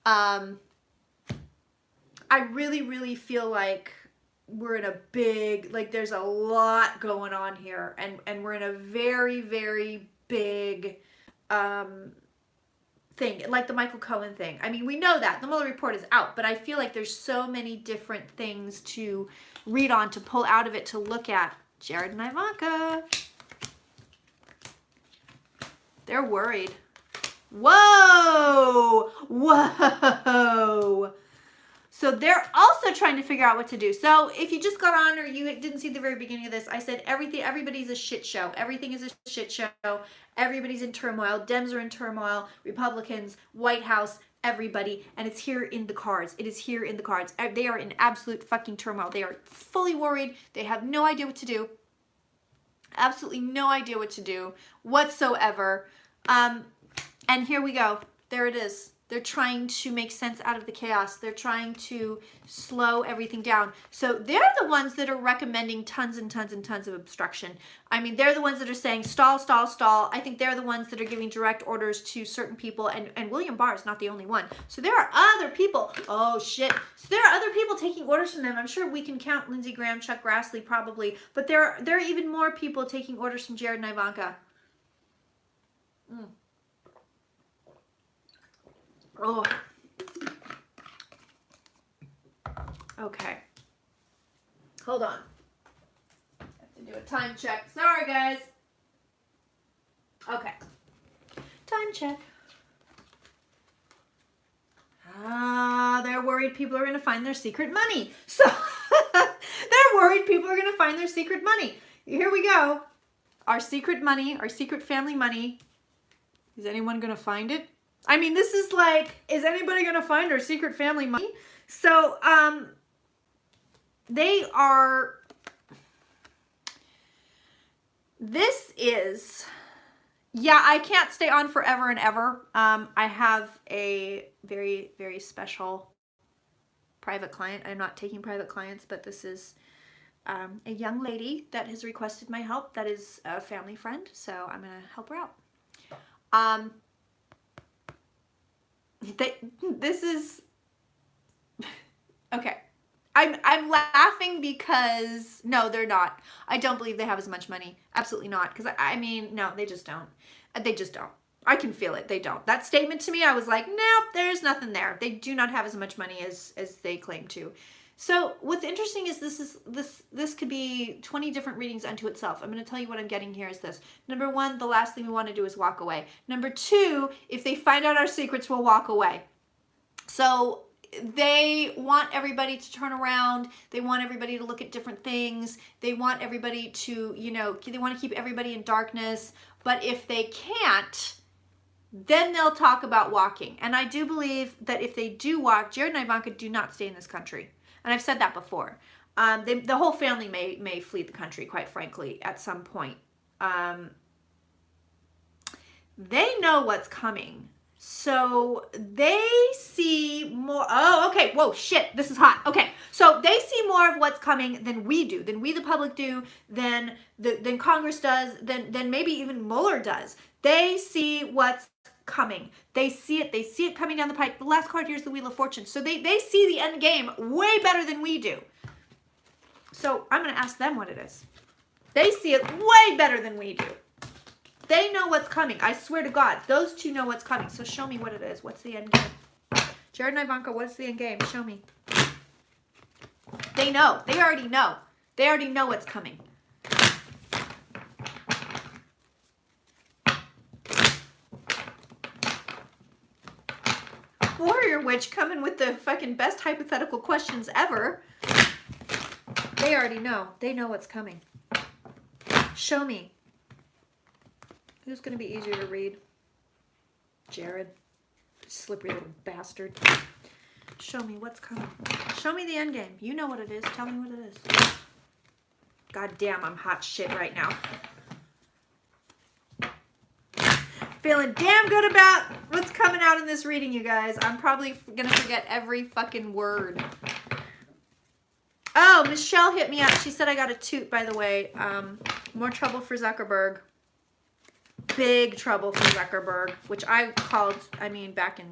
I really feel like we're in a big, like there's a lot going on here. And we're in a very, very big, thing, like the Michael Cohen thing. I mean, we know that. The Mueller report is out, but I feel like there's so many different things to read on, to pull out of it, to look at. Jared and Ivanka. They're worried. Whoa! Whoa! So they're also trying to figure out what to do. So if you just got on or you didn't see the very beginning of this, I said everybody's a shit show. Everything is a shit show. Everybody's in turmoil. Dems are in turmoil. Republicans, White House, everybody. And it's here in the cards. It is here in the cards. They are in absolute fucking turmoil. They are fully worried. They have no idea what to do. Absolutely no idea what to do whatsoever. And here we go. There it is. They're trying to make sense out of the chaos. They're trying to slow everything down. So they're the ones that are recommending tons and tons and tons of obstruction. I mean, they're the ones that are saying stall, stall, stall. I think they're the ones that are giving direct orders to certain people. And William Barr is not the only one. So there are other people. Oh, shit. So there are other people taking orders from them. I'm sure we can count Lindsey Graham, Chuck Grassley probably. But there are even more people taking orders from Jared and Ivanka. Oh. Okay. Hold on. I have to do a time check. Sorry, guys. Okay. Time check. They're worried people are going to find their secret money. So, they're worried people are going to find their secret money. Here we go. Our secret money, our secret family money. Is anyone going to find it? I mean, this is like, is anybody going to find our secret family money? So, they are, this is, yeah, I can't stay on forever and ever. I have a very, very special private client. I'm not taking private clients, but this is a young lady that has requested my help. That is a family friend, so I'm going to help her out. This is okay. I'm laughing because no, they're not. I don't believe they have as much money. Absolutely not. Because I mean, no, they just don't. They just don't. I can feel it. They don't. That statement to me, I was like, nope, there's nothing there. They do not have as much money as they claim to. So what's interesting is this could be 20 different readings unto itself. I'm going to tell you what I'm getting here is this. Number one, the last thing we want to do is walk away. Number two, if they find out our secrets, we'll walk away. So they want everybody to turn around. They want everybody to look at different things. They want everybody to, you know, they want to keep everybody in darkness. But if they can't, then they'll talk about walking. And I do believe that if they do walk, Jared and Ivanka do not stay in this country. And I've said that before. The whole family may flee the country, quite frankly, at some point. They know what's coming. So they see more. Oh, okay. Whoa, shit. This is hot. Okay. So they see more of what's coming than we do, than we the public do, than Congress does, than maybe even Mueller does. They see what's coming. They see it. They see it coming down the pipe. The last card here is the Wheel of Fortune. So they see the end game way better than we do. So I'm going to ask them what it is. They see it way better than we do. They know what's coming. I swear to God, those two know what's coming. So show me what it is. What's the end game? Jared and Ivanka, what's the end game? Show me. They know. They already know. They already know what's coming. Warrior Witch coming with the fucking best hypothetical questions ever. They already know. They know what's coming. Show me. Who's going to be easier to read? Jared. Slippery little bastard. Show me what's coming. Show me the end game. You know what it is. Tell me what it is. God damn, I'm hot shit right now. Feeling damn good about what's coming out in this reading, you guys. I'm probably going to forget every fucking word. Oh, Michelle hit me up. She said I got a toot, by the way. More trouble for Zuckerberg. Big trouble for Zuckerberg, which I called, I mean, back in,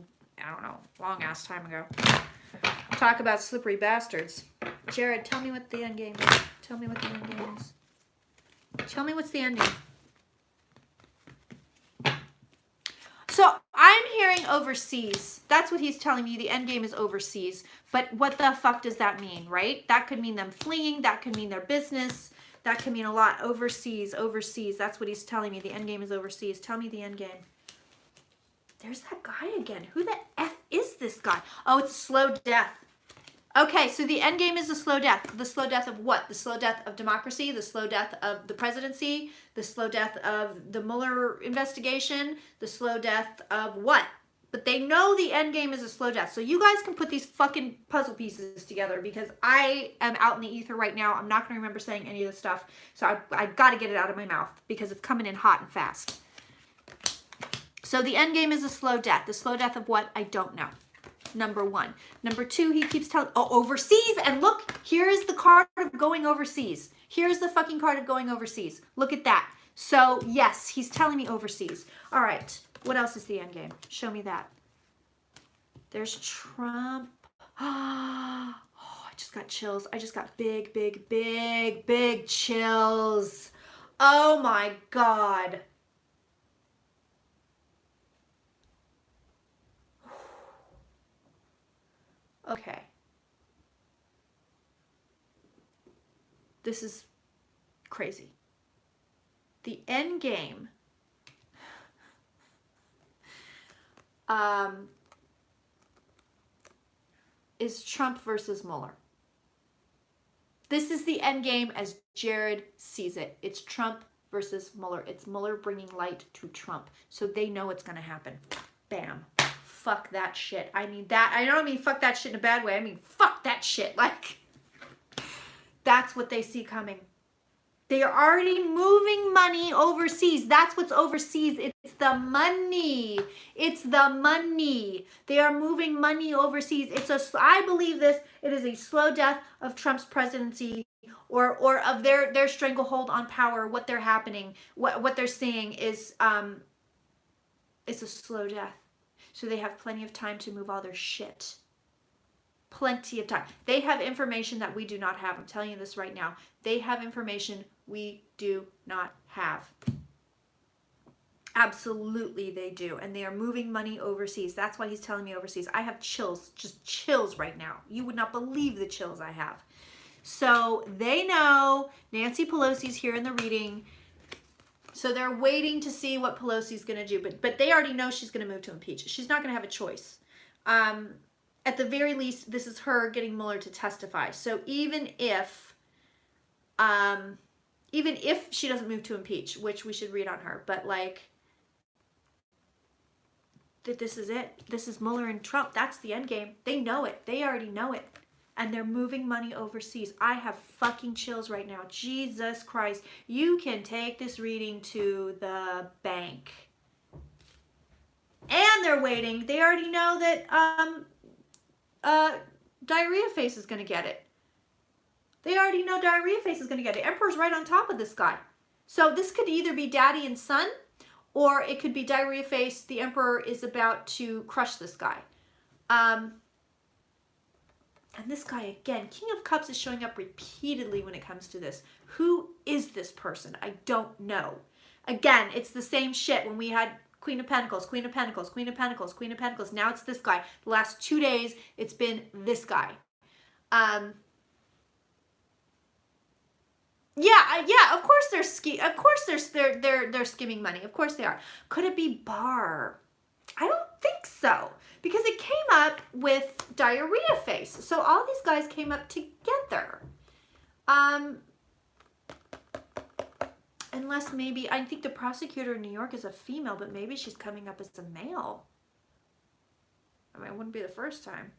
I don't know, long ass time ago. Talk about slippery bastards. Jared, tell me what the end game is. Tell me what the end game is. Tell me what's the ending. So I'm hearing overseas. That's what he's telling me. The end game is overseas. But what the fuck does that mean, right? That could mean them fleeing. That could mean their business. That can mean a lot. Overseas, overseas. That's what he's telling me. The end game is overseas. Tell me the end game. There's that guy again. Who the F is this guy? Oh, it's a slow death. Okay, so the end game is a slow death. The slow death of what? The slow death of democracy, the slow death of the presidency, the slow death of the Mueller investigation, the slow death of what? But they know the end game is a slow death. So you guys can put these fucking puzzle pieces together, because I am out in the ether right now. I'm not going to remember saying any of this stuff. So I got to get it out of my mouth because it's coming in hot and fast. So the end game is a slow death. The slow death of what? I don't know. Number one. Number two, he keeps telling, oh, overseas. And look, here is the card of going overseas. Here's the fucking card of going overseas. Look at that. So yes, he's telling me overseas. All right. What else is the end game? Show me that. There's Trump. Oh, I just got chills. I just got big, big, big, big chills. Oh my God. Okay. This is crazy. The end game is Trump versus Mueller. This is the end game as Jared sees it. It's Trump versus Mueller. It's Mueller bringing light to Trump. So they know it's going to happen. Bam. Fuck that shit. I mean that. I don't mean fuck that shit in a bad way. I mean fuck that shit. Like, that's what they see coming. They are already moving money overseas. That's what's overseas. It's the money. It's the money. They are moving money overseas. I believe this. It is a slow death of Trump's presidency, or of their stranglehold on power. What they're happening. What they're seeing is it's a slow death. So they have plenty of time to move all their shit. Plenty of time. They have information that we do not have. I'm telling you this right now. They have information we do not have. Absolutely they do. And they are moving money overseas. That's why he's telling me overseas. I have chills, just chills right now. You would not believe the chills I have. So they know Nancy Pelosi's here in the reading. So they're waiting to see what Pelosi's going to do. But they already know she's going to move to impeach. She's not going to have a choice. At the very least, this is her getting Mueller to testify. So even if she doesn't move to impeach, which we should read on her, but like, that this is it. This is Mueller and Trump. That's the end game. They know it. They already know it. And they're moving money overseas. I have fucking chills right now. Jesus Christ. You can take this reading to the bank. And they're waiting. They already know that Diarrhea Face is going to get it. They already know Diarrhea Face is going to get it. Emperor's right on top of this guy. So this could either be daddy and son, or it could be Diarrhea Face. The Emperor is about to crush this guy. And this guy, again, King of Cups is showing up repeatedly when it comes to this. Who is this person? I don't know. Again, it's the same shit when we had Queen of Pentacles, Queen of Pentacles, Queen of Pentacles, Queen of Pentacles. Now it's this guy. The last 2 days, it's been this guy. Yeah, of course they're skimming money. Of course they are. Could it be Barr? I don't think so, because it came up with Diarrhea Face. So all these guys came up together. Unless maybe, I think the prosecutor in New York is a female, but maybe she's coming up as a male. I mean, it wouldn't be the first time.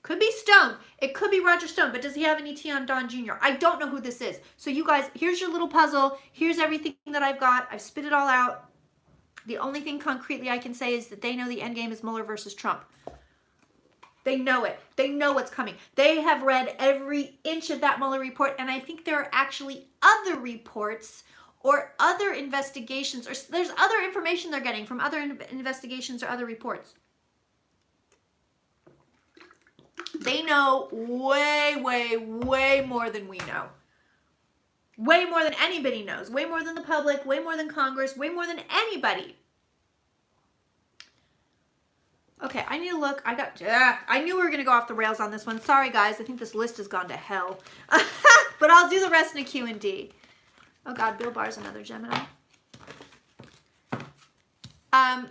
Could be Stone. It could be Roger Stone, but does he have any tea on Don Jr.? I don't know who this is. So you guys, here's your little puzzle. Here's everything that I've got. I've spit it all out. The only thing concretely I can say is that they know the end game is Mueller versus Trump. They know it. They know what's coming. They have read every inch of that Mueller report, and I think there are actually other reports or other investigations, or there's other information they're getting from other investigations or other reports. They know way, way, way more than we know. Way more than anybody knows. Way more than the public. Way more than Congress. Way more than anybody. Okay, I need to look. I knew we were going to go off the rails on this one. Sorry, guys. I think this list has gone to hell. But I'll do the rest in a Q&D. Oh God, Bill Barr's another Gemini. I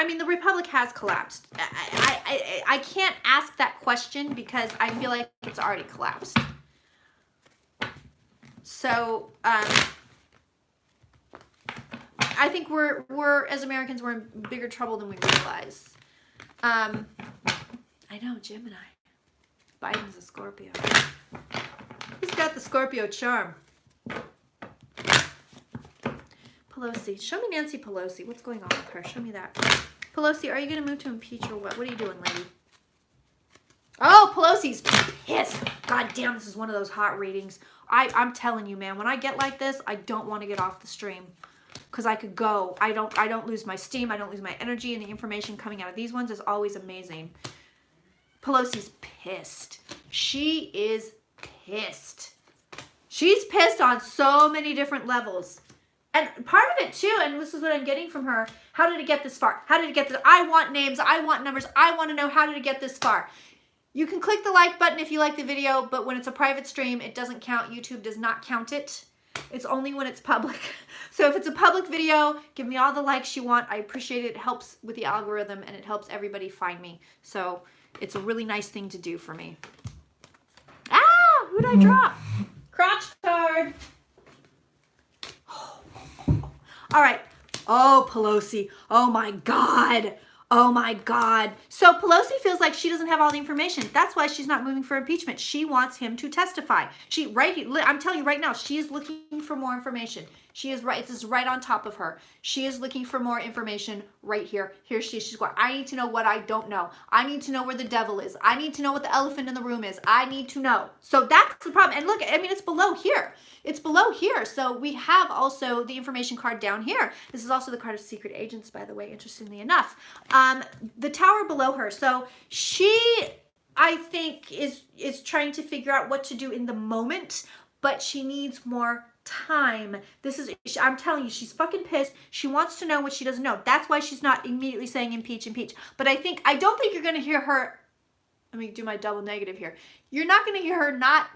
mean, the Republic has collapsed. I can't ask that question because I feel like it's already collapsed. So, I think we're as Americans, we're in bigger trouble than we realize. I know, Gemini. Biden's a Scorpio. He's got the Scorpio charm. Pelosi. Show me Nancy Pelosi. What's going on with her? Show me that. Pelosi, are you going to move to impeach or what? What are you doing, lady? Oh, Pelosi's pissed. God damn, this is one of those hot readings. I'm telling you, man, when I get like this, I don't want to get off the stream. Because I could go. I don't lose my steam. I don't lose my energy. And the information coming out of these ones is always amazing. Pelosi's pissed. She is pissed. She's pissed on so many different levels. And part of it too, and this is what I'm getting from her, how did it get this far? How did it get this? I want names. I want numbers. I want to know how did it get this far? You can click the like button if you like the video, but when it's a private stream, it doesn't count. YouTube does not count it. It's only when it's public. So if it's a public video, give me all the likes you want. I appreciate it. It helps with the algorithm and it helps everybody find me. So it's a really nice thing to do for me. Ah, who'd I drop? Crotch card. All right. Oh, Pelosi. Oh my God. Oh my God. So Pelosi feels like she doesn't have all the information. That's why she's not moving for impeachment. She wants him to testify. I'm telling you right now, she is looking for more information. She is right. It's right on top of her. She is looking for more information right here. Here she is. She's going, I need to know what I don't know. I need to know where the devil is. I need to know what the elephant in the room is. I need to know. So that's the problem. And look, I mean, it's below here. It's below here. So we have also the information card down here. This is also the card of secret agents, by the way, interestingly enough. The tower below her. So she, I think, is trying to figure out what to do in the moment, but she needs more time. I'm telling you, she's fucking pissed. She wants to know what she doesn't know. That's why she's not immediately saying impeach, impeach. But I don't think you're going to hear her. Let me do my double negative here. You're not going to hear her not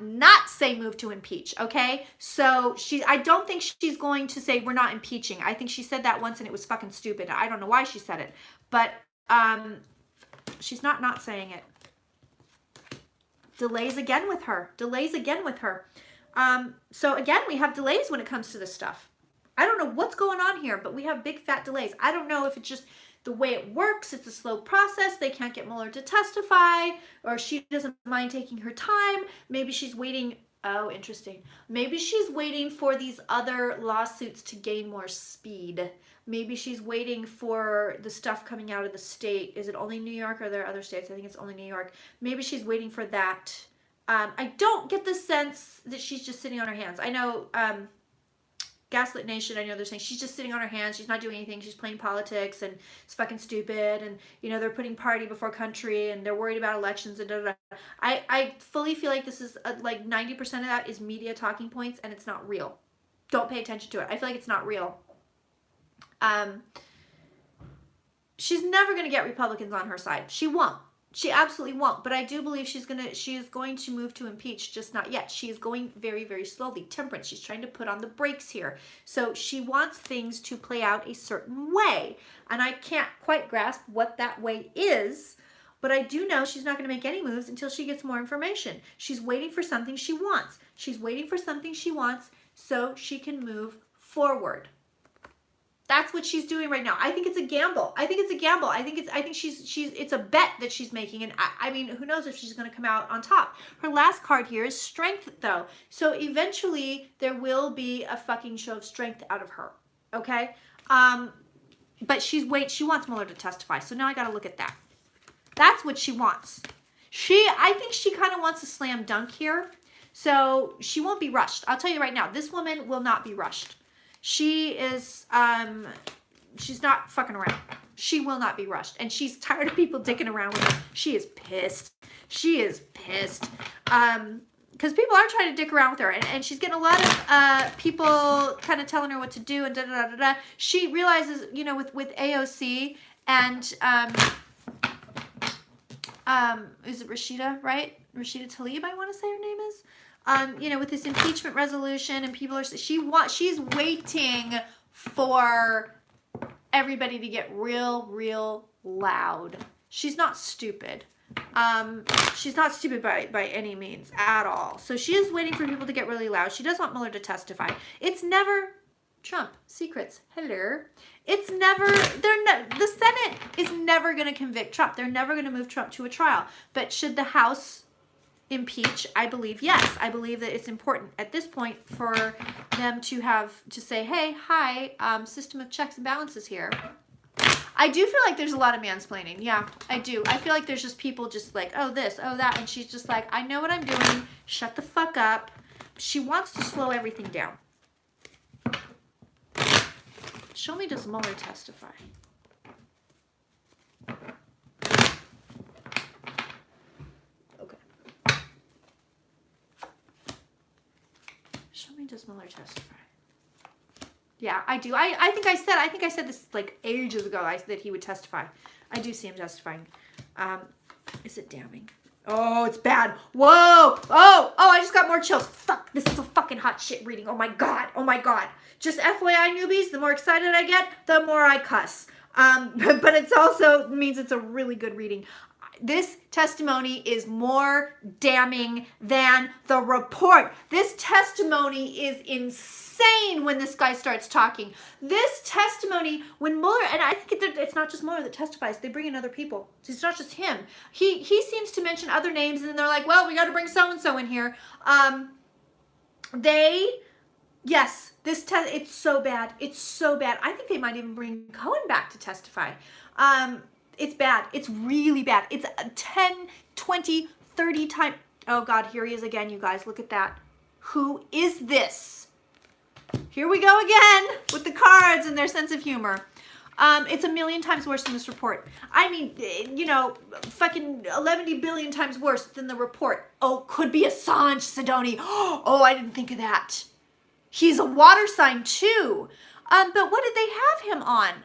say move to impeach, okay? So I don't think she's going to say we're not impeaching. I think she said that once and it was fucking stupid. I don't know why she said it, but she's not saying it. Delays again with her. Delays again with her. So again, we have delays when it comes to this stuff. I don't know what's going on here, but we have big fat delays. I don't know if it's just the way it works. It's a slow process. They can't get Mueller to testify, or she doesn't mind taking her time. Maybe she's waiting. Oh, interesting. Maybe she's waiting for these other lawsuits to gain more speed. Maybe she's waiting for the stuff coming out of the state. Is it only New York or are there other states? I think it's only New York. Maybe she's waiting for that. I don't get the sense that she's just sitting on her hands. I know Gaslit Nation, I know they're saying she's just sitting on her hands. She's not doing anything. She's playing politics and it's fucking stupid. And, you know, they're putting party before country and they're worried about elections and da da da. I fully feel like this is like 90% of that is media talking points and it's not real. Don't pay attention to it. I feel like it's not real. She's never going to get Republicans on her side. She won't. She absolutely won't, but I do believe she is going to move to impeach, just not yet. She is going very, very slowly. Temperance. She's trying to put on the brakes here. So she wants things to play out a certain way. And I can't quite grasp what that way is, but I do know she's not going to make any moves until she gets more information. She's waiting for something she wants. She's waiting for something she wants so she can move forward. That's what she's doing right now. I think it's a gamble. I think it's a bet that she's making. And I mean, who knows if she's going to come out on top. Her last card here is strength though. So eventually there will be a fucking show of strength out of her. Okay. But she wants Mueller to testify. So now I got to look at that. That's what she wants. I think she kind of wants a slam dunk here. So she won't be rushed. I'll tell you right now, this woman will not be rushed. She is, she's not fucking around. She will not be rushed. And she's tired of people dicking around with her. She is pissed. She is pissed. Because people are trying to dick around with her. And she's getting a lot of people kind of telling her what to do and da-da-da-da-da. She realizes, you know, with AOC and, is it Rashida, right? Rashida Tlaib, I want to say her name is. you know, with this impeachment resolution, and people are, she's waiting for everybody to get real loud. She's not stupid. She's not stupid by any means at all. So she is waiting for people to get really loud. She does want Mueller to testify. It's never Trump secrets. Hello. It's never, the Senate is never going to convict Trump. They're never going to move Trump to a trial. But should the House impeach? I believe yes. I believe that it's important at this point for them to say, hey, hi, system of checks and balances here. I do feel like there's a lot of mansplaining. Yeah, I do. I feel like there's just people just like, oh this, oh that. And she's just like, I know what I'm doing. Shut the fuck up. She wants to slow everything down. Show me, does Mueller testify? Okay. Show me, does Mueller testify? Yeah, I do. I think I said this like ages ago that he would testify. I do see him testifying. Is it damning? Oh, it's bad. Whoa. Oh, I just got more chills. Fuck, this is a fucking hot shit reading. Oh my god. Just FYI newbies, the more excited I get, the more I cuss. But it's also means it's a really good reading. This testimony is more damning than the report. This testimony is insane when this guy starts talking. This testimony, when Mueller, and I think it's not just Mueller that testifies, they bring in other people. It's not just him. He seems to mention other names, and then they're like, well, we got to bring so-and-so in here. Yes, it's so bad. It's so bad. I think they might even bring Cohen back to testify. It's bad. It's really bad. It's 10, 20, 30 times. Oh God, here he is again, you guys. Look at that. Who is this? Here we go again with the cards and their sense of humor. It's a million times worse than this report. I mean, you know, fucking 11 billion times worse than the report. Oh, could be Assange, Sidoni. Oh, I didn't think of that. He's a water sign too. But what did they have him on?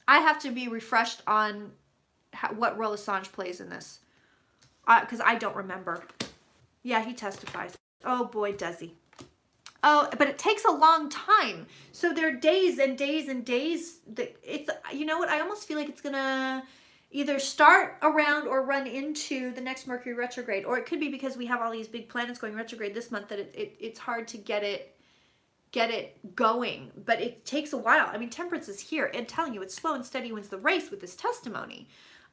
I have to be refreshed on what role Assange plays in this. Because I don't remember. Yeah, he testifies. Oh boy, does he. Oh, but it takes a long time. So there are days and days and days. It's, you know what? I almost feel like it's going to either start around or run into the next Mercury retrograde. Or it could be because we have all these big planets going retrograde this month that it's hard to get it going, but it takes a while. I mean, Temperance is here and telling you it's slow and steady wins the race with this testimony.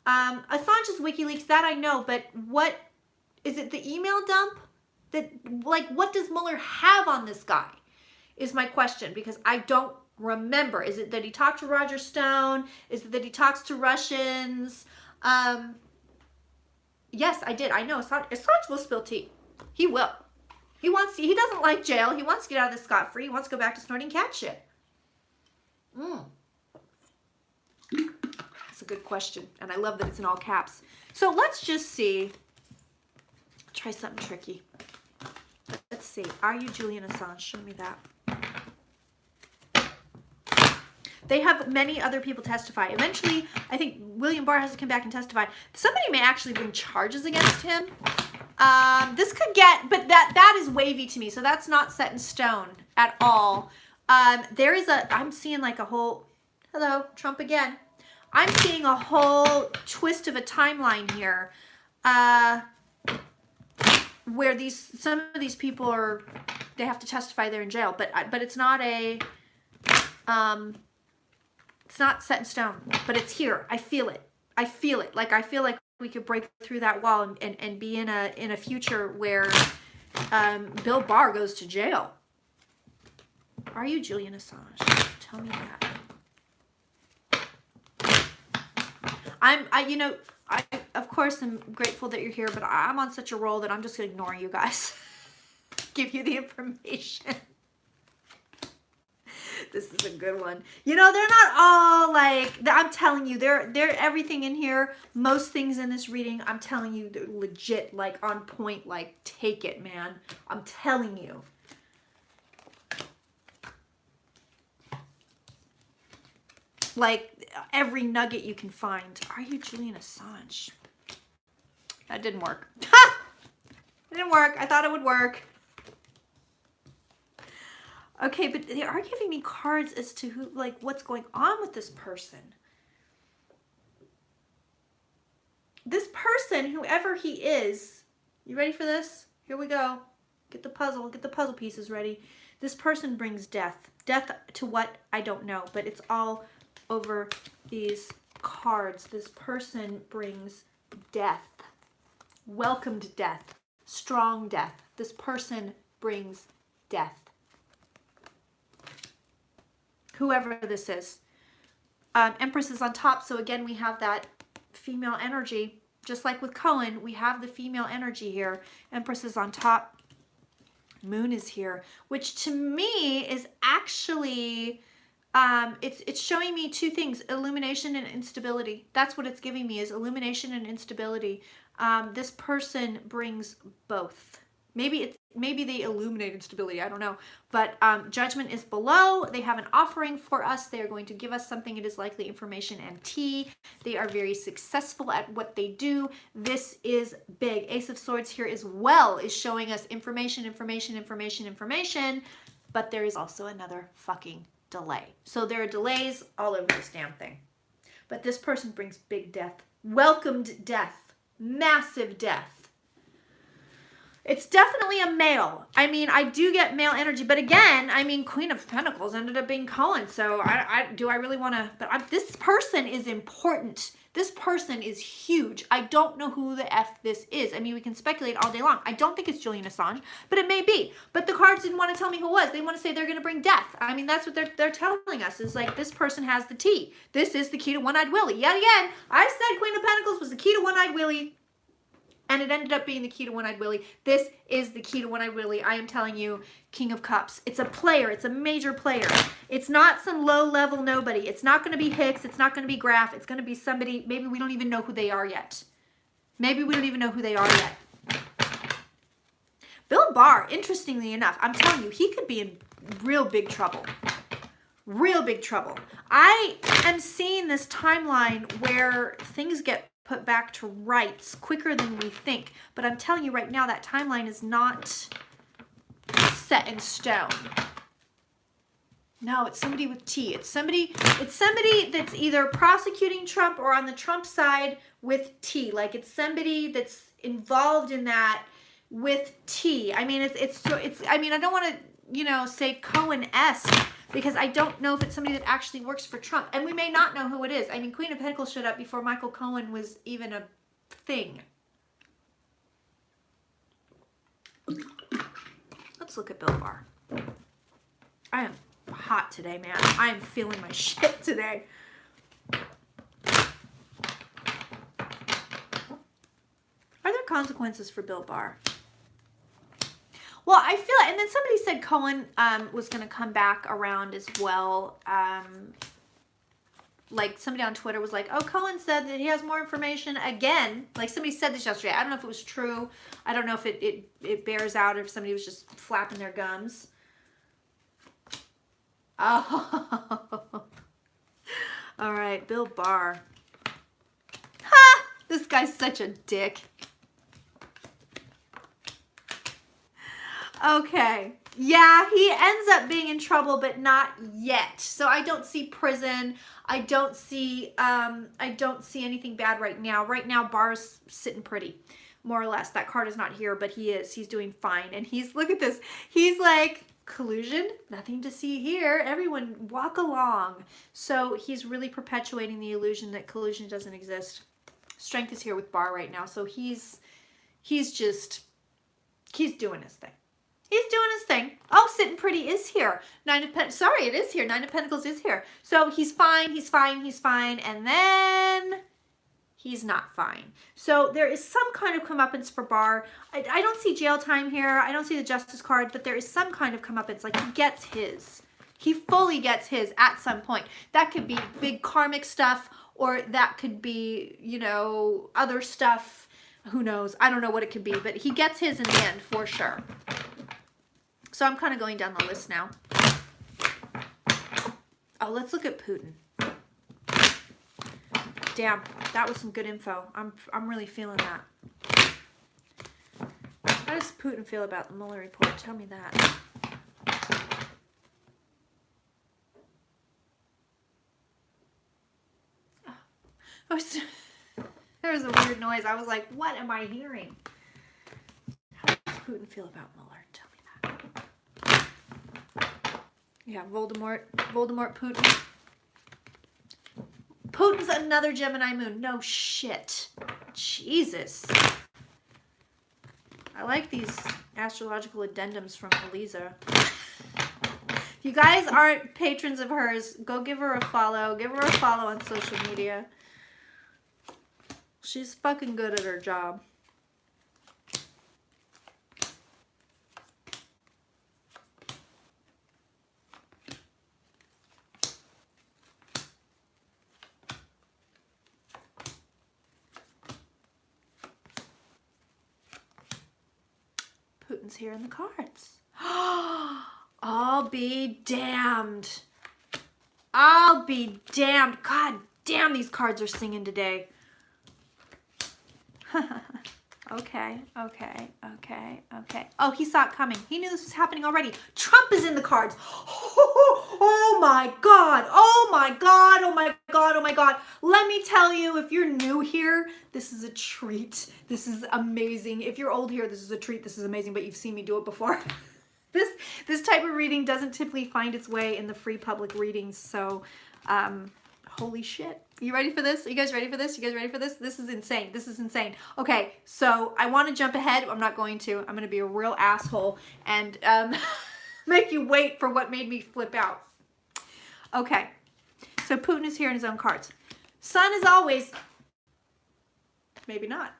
Assange's WikiLeaks, that I know, but what is it? The email dump that, like, what does Mueller have on this guy is my question, because I don't remember. Is it that he talked to Roger Stone? Is it that he talks to Russians? Yes, I did. I know Assange will spill tea. He will. He doesn't like jail. He wants to get out of this scot-free. He wants to go back to snorting cat shit. That's a good question. And I love that it's in all caps. So let's just see. Try something tricky. Let's see. Are you Julian Assange? Show me that. They have many other people testify. Eventually, I think William Barr has to come back and testify. Somebody may actually bring charges against him. This could get, but that is wavy to me, so that's not set in stone at all. There is I'm seeing like a whole, hello, Trump again. I'm seeing a whole twist of a timeline here, where some of these people they have to testify, they're in jail, but it's not it's not set in stone, but it's here. I feel it. Like, I feel like we could break through that wall and be in a future where Bill Barr goes to jail. Are you Julian Assange? Tell me that. I of course am grateful that you're here, but I'm on such a roll that I'm just gonna ignore you guys. Give you the information. This is a good one. You know, they're not all like, I'm telling you, they're everything in here, most things in this reading, I'm telling you, they're legit, like on point, like take it, man. I'm telling you. Like every nugget you can find. Are you Julian Assange? That didn't work. Ha! It didn't work. I thought it would work. Okay, but they are giving me cards as to who, like, what's going on with this person. This person, whoever he is, you ready for this? Here we go. Get the puzzle pieces ready. This person brings death. Death to what? I don't know, but it's all over these cards. This person brings death. Welcomed death. Strong death. This person brings death. Whoever this is. Empress is on top, so again we have that female energy. Just like with Cohen, we have the female energy here. Empress is on top. Moon is here, which to me is actually, it's showing me two things, illumination and instability. That's what it's giving me, is illumination and instability. This person brings both. Maybe they illuminate instability, I don't know. But judgment is below. They have an offering for us. They are going to give us something. It is likely information and tea. They are very successful at what they do. This is big. Ace of Swords here as well is showing us information. But there is also another fucking delay. So there are delays all over this damn thing. But this person brings big death. Welcomed death. Massive death. It's definitely a male. I mean, I do get male energy, but again, I mean, Queen of Pentacles ended up being Cohen, so do I really want to, but this person is important. This person is huge. I don't know who the F this is. I mean, we can speculate all day long. I don't think it's Julian Assange, but it may be. But the cards didn't want to tell me who it was. They want to say they're going to bring death. I mean, that's what they're telling us, is like, this person has the tea. This is the key to One-Eyed Willie. Yet again, I said Queen of Pentacles was the key to One-Eyed Willie. And it ended up being the key to One-Eyed Willie. This is the key to One-Eyed Willie. I am telling you, King of Cups. It's a player. It's a major player. It's not some low-level nobody. It's not going to be Hicks. It's not going to be Graf. It's going to be somebody, maybe we don't even know who they are yet. Maybe we don't even know who they are yet. Bill Barr, interestingly enough, I'm telling you, he could be in real big trouble. Real big trouble. I am seeing this timeline where things get put back to rights quicker than we think. But I'm telling you right now, that timeline is not set in stone. No, it's somebody with T. It's somebody that's either prosecuting Trump or on the Trump side with T. Like, it's somebody that's involved in that with T. I mean, I mean, I don't want to, you know, say Cohen-esque, because I don't know if it's somebody that actually works for Trump. And we may not know who it is. I mean, Queen of Pentacles showed up before Michael Cohen was even a thing. Let's look at Bill Barr. I am hot today, man. I am feeling my shit today. Are there consequences for Bill Barr? Well, I feel it. And then somebody said Cohen was going to come back around as well. Like, somebody on Twitter was like, oh, Cohen said that he has more information again. Like, somebody said this yesterday. I don't know if it was true. I don't know if it bears out, or if somebody was just flapping their gums. Oh. All right, Bill Barr. Ha! This guy's such a dick. Okay, yeah, he ends up being in trouble, but not yet. So I don't see prison. I don't see anything bad right now. Right now, Barr's sitting pretty, more or less. That card is not here, but he is. He's doing fine. And he's, look at this. He's like, collusion, nothing to see here. Everyone walk along. So he's really perpetuating the illusion that collusion doesn't exist. Strength is here with Barr right now. So he's doing his thing. He's doing his thing. Oh, sitting pretty is here. Sorry, it is here. Nine of Pentacles is here. So he's fine, he's fine, he's fine. And then he's not fine. So there is some kind of comeuppance for Barr. I don't see jail time here. I don't see the Justice card, but there is some kind of comeuppance. Like, he gets his. He fully gets his at some point. That could be big karmic stuff, or that could be, you know, other stuff. Who knows? I don't know what it could be, but he gets his in the end for sure. So I'm kind of going down the list now. Oh, let's look at Putin. Damn, that was some good info. I'm really feeling that. How does Putin feel about the Mueller report? Tell me that. Oh, there was a weird noise. I was like, what am I hearing? How does Putin feel about Mueller? Tell me that. Yeah, Voldemort, Putin. Putin's another Gemini moon. No shit. Jesus. I like these astrological addendums from Eliza. If you guys aren't patrons of hers, go give her a follow. Give her a follow on social media. She's fucking good at her job. Putin's here in the cards. I'll be damned. I'll be damned. God damn, these cards are singing today. Okay. Oh, he saw it coming. He knew this was happening already. Trump is in the cards. Oh my God. Oh my God. Oh my God. Oh my God. Let me tell you, if you're new here, this is a treat. This is amazing. If you're old here, this is a treat. This is amazing, but you've seen me do it before. This type of reading doesn't typically find its way in the free public readings. So, holy shit. You ready for this? Are you guys ready for this? You guys ready for this? This is insane. This is insane. Okay, so I want to jump ahead. I'm not going to. I'm going to be a real asshole and make you wait for what made me flip out. Okay, so Putin is here in his own cards. Sun is always, maybe not.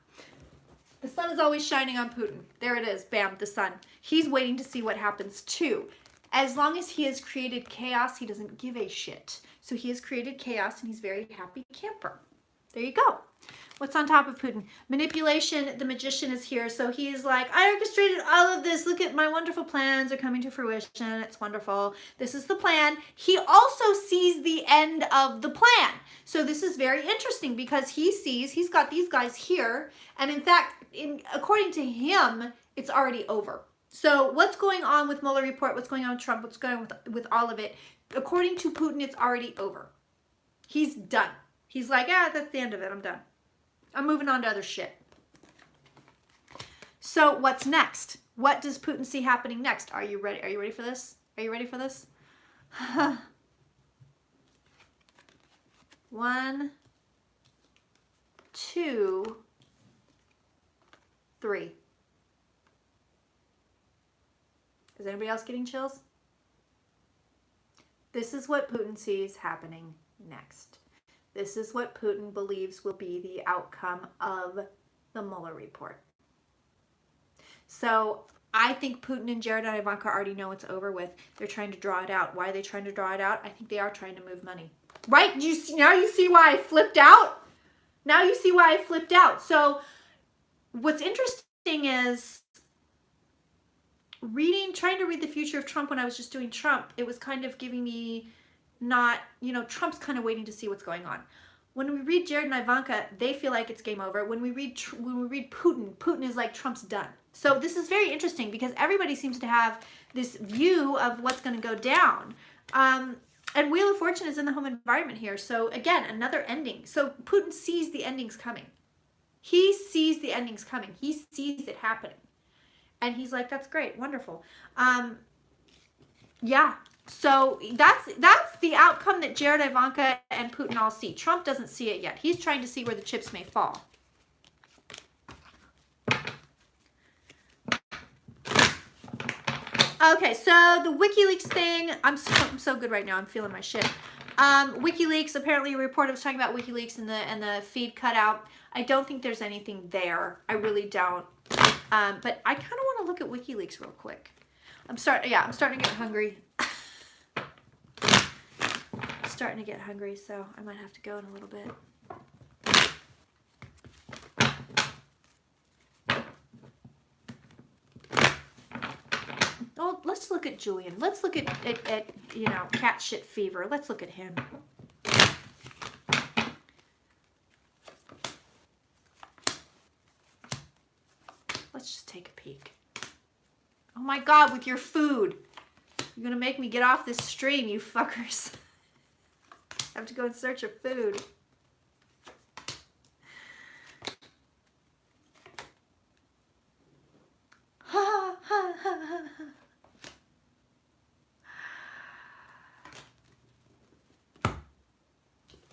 The sun is always shining on Putin. There it is. Bam, the sun. He's waiting to see what happens too. As long as he has created chaos, he doesn't give a shit. So he has created chaos and he's very happy camper. There you go. What's on top of Putin? Manipulation. The magician is here. So he's like, I orchestrated all of this. Look at my wonderful plans are coming to fruition. It's wonderful. This is the plan. He also sees the end of the plan. So this is very interesting because he sees, he's got these guys here. And in fact, according to him, it's already over. So what's going on with Mueller report? What's going on with Trump? What's going on with all of it? According to Putin, it's already over. He's done. He's like, that's the end of it. I'm done. I'm moving on to other shit. So what's next? What does Putin see happening next? Are you ready? Are you ready for this? Are you ready for this? 1, 2, 3. Is anybody else getting chills? This is what Putin sees happening next. This is what Putin believes will be the outcome of the Mueller report. So I think Putin and Jared and Ivanka already know it's over with. They're trying to draw it out. Why are they trying to draw it out? I think they are trying to move money. Right? Now you see why I flipped out? Now you see why I flipped out. So what's interesting is trying to read the future of Trump when I was just doing Trump, it was kind of giving me not, Trump's kind of waiting to see what's going on. When we read Jared and Ivanka, they feel like it's game over. When we read Putin is like Trump's done. So this is very interesting because everybody seems to have this view of what's going to go down. And Wheel of Fortune is in the home environment here. So again, another ending. So Putin sees the endings coming. He sees the endings coming. He sees it happening. And he's like, that's great, wonderful. Yeah, so that's the outcome that Jared, Ivanka, and Putin all see. Trump doesn't see it yet. He's trying to see where the chips may fall. Okay, so the WikiLeaks thing, I'm so good right now. I'm feeling my shit. WikiLeaks, apparently a reporter was talking about WikiLeaks and the feed cut out. I don't think there's anything there. I really don't. But I kind of want to look at WikiLeaks real quick. I'm starting to get hungry. Starting to get hungry, so I might have to go in a little bit. Oh, let's look at Julian. Let's look at cat shit fever. Let's look at him. Let's just take a peek. Oh my God, with your food. You're gonna make me get off this stream, you fuckers. I have to go in search of food.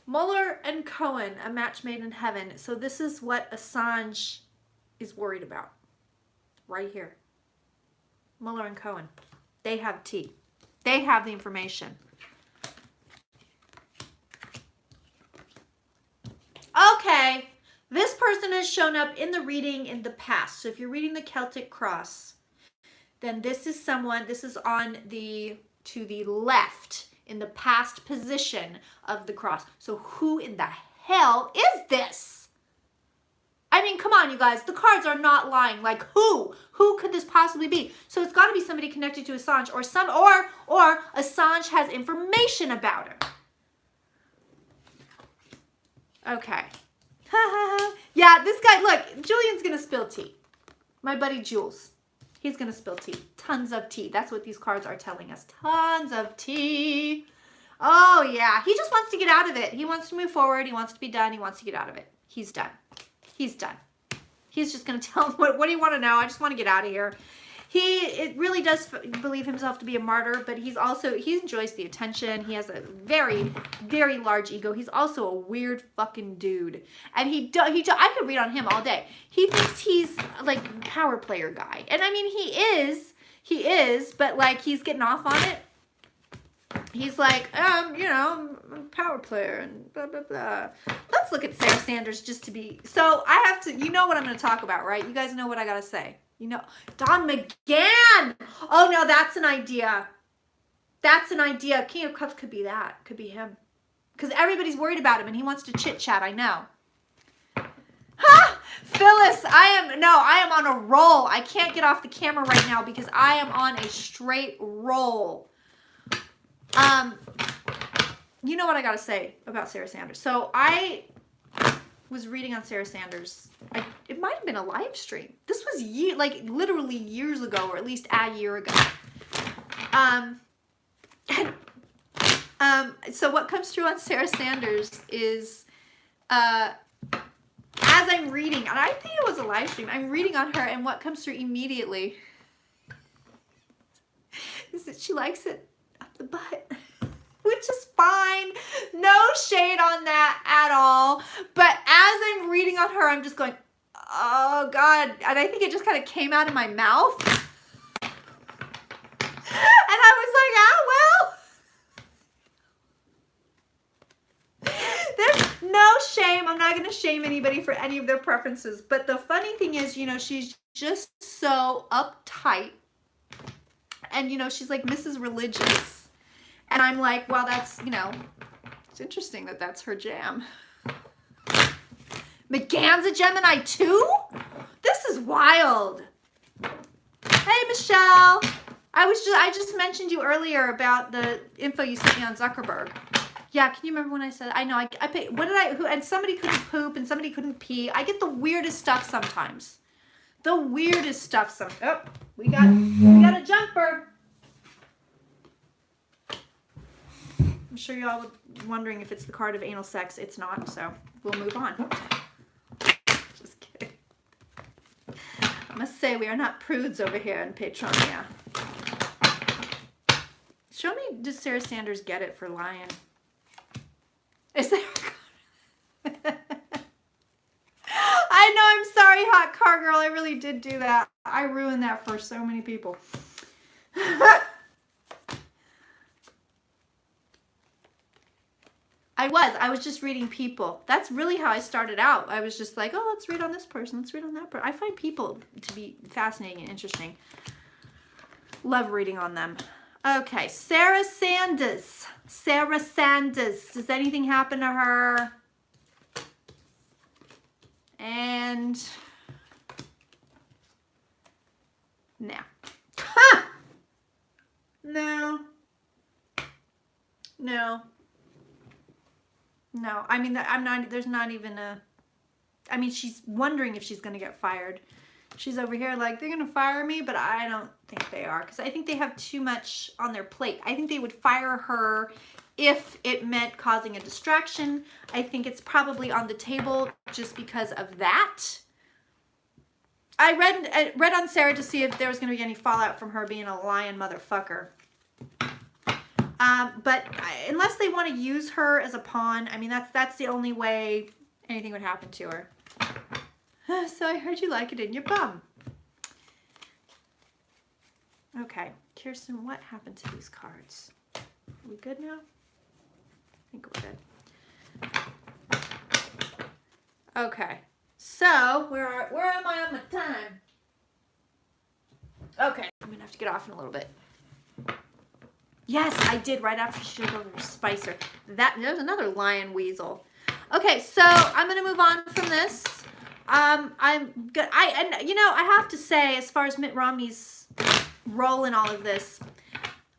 Mueller and Cohen, a match made in heaven. So this is what Assange is worried about. Right here. Mueller and Cohen. They have tea. They have the information. Okay. This person has shown up in the reading in the past. So if you're reading the Celtic Cross, then this is someone, this is on the, to the left in the past position of the cross. So who in the hell is this? I mean, come on, you guys. The cards are not lying. Like, who? Who could this possibly be? So it's got to be somebody connected to Assange, or or Assange has information about him. Okay. Yeah, this guy, look, Julian's going to spill tea. My buddy Jules. He's going to spill tea. Tons of tea. That's what these cards are telling us. Tons of tea. Oh, yeah. He just wants to get out of it. He wants to move forward. He wants to be done. He wants to get out of it. He's done. He's done. He's just going to tell him, what do you want to know? I just want to get out of here. It really does believe himself to be a martyr, but he enjoys the attention. He has a very, very large ego. He's also a weird fucking dude. And I could read on him all day. He thinks he's like power player guy. And I mean, he is, but like he's getting off on it. He's like, you know, I'm a power player and blah, blah, blah. Let's look at Sarah Sanders just to be, so I have to, you know what I'm going to talk about, right? You guys know what I got to say. You know, Don McGann. Oh, no, that's an idea. That's an idea. King of Cups could be that. Could be him. Because everybody's worried about him and he wants to chit chat. I know. Ha! Phyllis, I am on a roll. I can't get off the camera right now because I am on a straight roll. You know what I got to say about Sarah Sanders. So I was reading on Sarah Sanders. It might have been a live stream. This was literally years ago, or at least a year ago. So what comes through on Sarah Sanders is, as I'm reading, and I think it was a live stream, I'm reading on her, and what comes through immediately is that she likes it up the butt. Which is fine. No shade on that at all. But as I'm reading on her, I'm just going, oh God. And I think it just kind of came out of my mouth. And I was like, there's no shame. I'm not going to shame anybody for any of their preferences. But the funny thing is, you know, she's just so uptight. And, you know, she's like Mrs. Religious. And I'm like, well, that's, you know, it's interesting that that's her jam. McGann's a Gemini too? This is wild. Hey, Michelle. I just mentioned you earlier about the info you sent me on Zuckerberg. Yeah, can you remember when I said, I know, I paid, and somebody couldn't poop and somebody couldn't pee. I get the weirdest stuff sometimes. The weirdest stuff sometimes. Oh, we got a jumper. I'm sure you all were wondering if it's the card of anal sex. It's not, so we'll move on. Just kidding. I must say, we are not prudes over here in Patronia. Show me, does Sarah Sanders get it for lying? Is there I know, I'm sorry, Hot Car Girl. I really did do that. I ruined that for so many people. I was just reading people. That's really how I started out. I was just like, oh, let's read on this person. Let's read on that person. I find people to be fascinating and interesting. Love reading on them. Okay, Sarah Sanders. Sarah Sanders. Does anything happen to her? And no. Ha! No. No. No, I mean, there's not even a, I mean, she's wondering if she's going to get fired. She's over here like, they're going to fire me, but I don't think they are, because I think they have too much on their plate. I think they would fire her if it meant causing a distraction. I think it's probably on the table just because of that. I read on Sarah to see if there was going to be any fallout from her being a lion motherfucker. But unless they want to use her as a pawn, I mean, that's the only way anything would happen to her. So I heard you like it in your bum. Okay, Kirsten, what happened to these cards? Are we good now? I think we're good. Okay, so where am I on my time? Okay, I'm gonna have to get off in a little bit. Yes, I did right after she took over Spicer. There's another lion weasel. Okay, so I'm gonna move on from this. I'm good. I have to say, as far as Mitt Romney's role in all of this,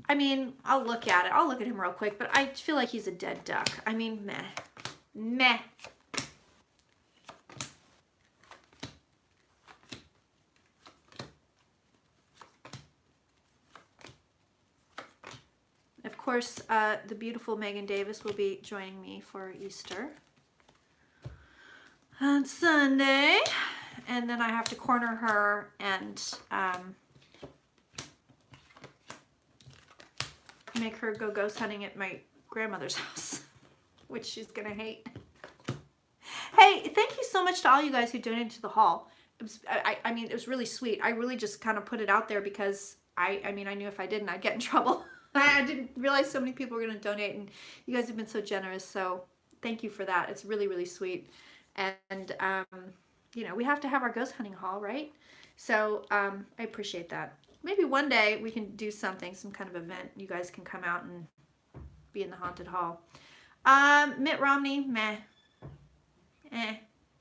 I mean, I'll look at it. I'll look at him real quick, but I feel like he's a dead duck. I mean, meh. Of course, the beautiful Megan Davis will be joining me for Easter on Sunday, and then I have to corner her and make her go ghost hunting at my grandmother's house, which she's gonna hate. Hey, thank you so much to all you guys who donated to the haul. I mean, it was really sweet. I really just kind of put it out there because I mean, I knew if I didn't, I'd get in trouble. I didn't realize so many people were going to donate, and you guys have been so generous, so thank you for that. It's really, really sweet. And, you know, we have to have our ghost hunting haul, right? So I appreciate that. Maybe one day we can do something, some kind of event. You guys can come out and be in the haunted hall. Mitt Romney, meh.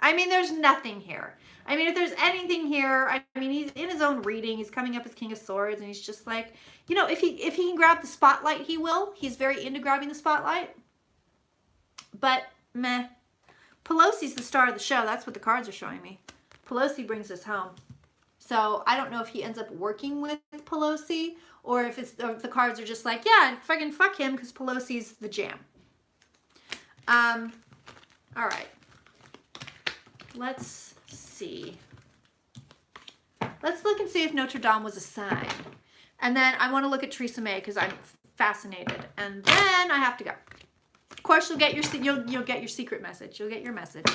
I mean, there's nothing here. I mean, if there's anything here, I mean, he's in his own reading. He's coming up as King of Swords, and he's just like, you know, if he can grab the spotlight, he will. He's very into grabbing the spotlight. But, meh. Pelosi's the star of the show. That's what the cards are showing me. Pelosi brings us home. So, I don't know if he ends up working with Pelosi, or if the cards are just like, yeah, fucking fuck him, because Pelosi's the jam. All right. Let's see. Let's look and see if Notre Dame was a sign. And then I want to look at Theresa May because I'm fascinated. And then I have to go. Of course, you'll get your secret message. You'll get your message.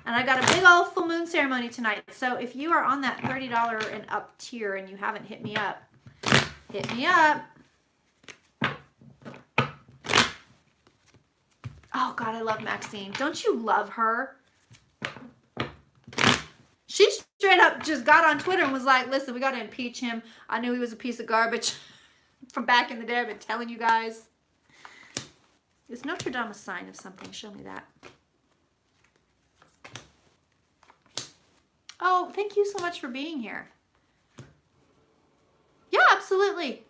And I got a big old full moon ceremony tonight. So if you are on that $30 and up tier and you haven't hit me up, hit me up. Oh God, I love Maxine. Don't you love her? She straight up just got on Twitter and was like, listen, we got to impeach him. I knew he was a piece of garbage from back in the day. I've been telling you guys. Is Notre Dame a sign of something? Show me that. Oh, thank you so much for being here. Yeah, absolutely.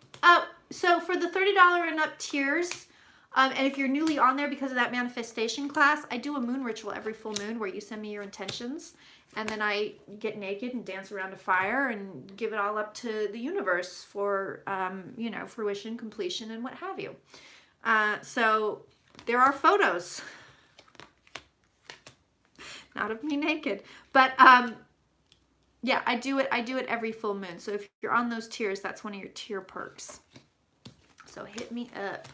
So for the $30 and up tiers, and if you're newly on there because of that manifestation class, I do a moon ritual every full moon where you send me your intentions. And then I get naked and dance around a fire and give it all up to the universe for, you know, fruition, completion, and what have you. So there are photos. Not of me naked. But, yeah, I do it every full moon. So if you're on those tiers, that's one of your tier perks. So hit me up.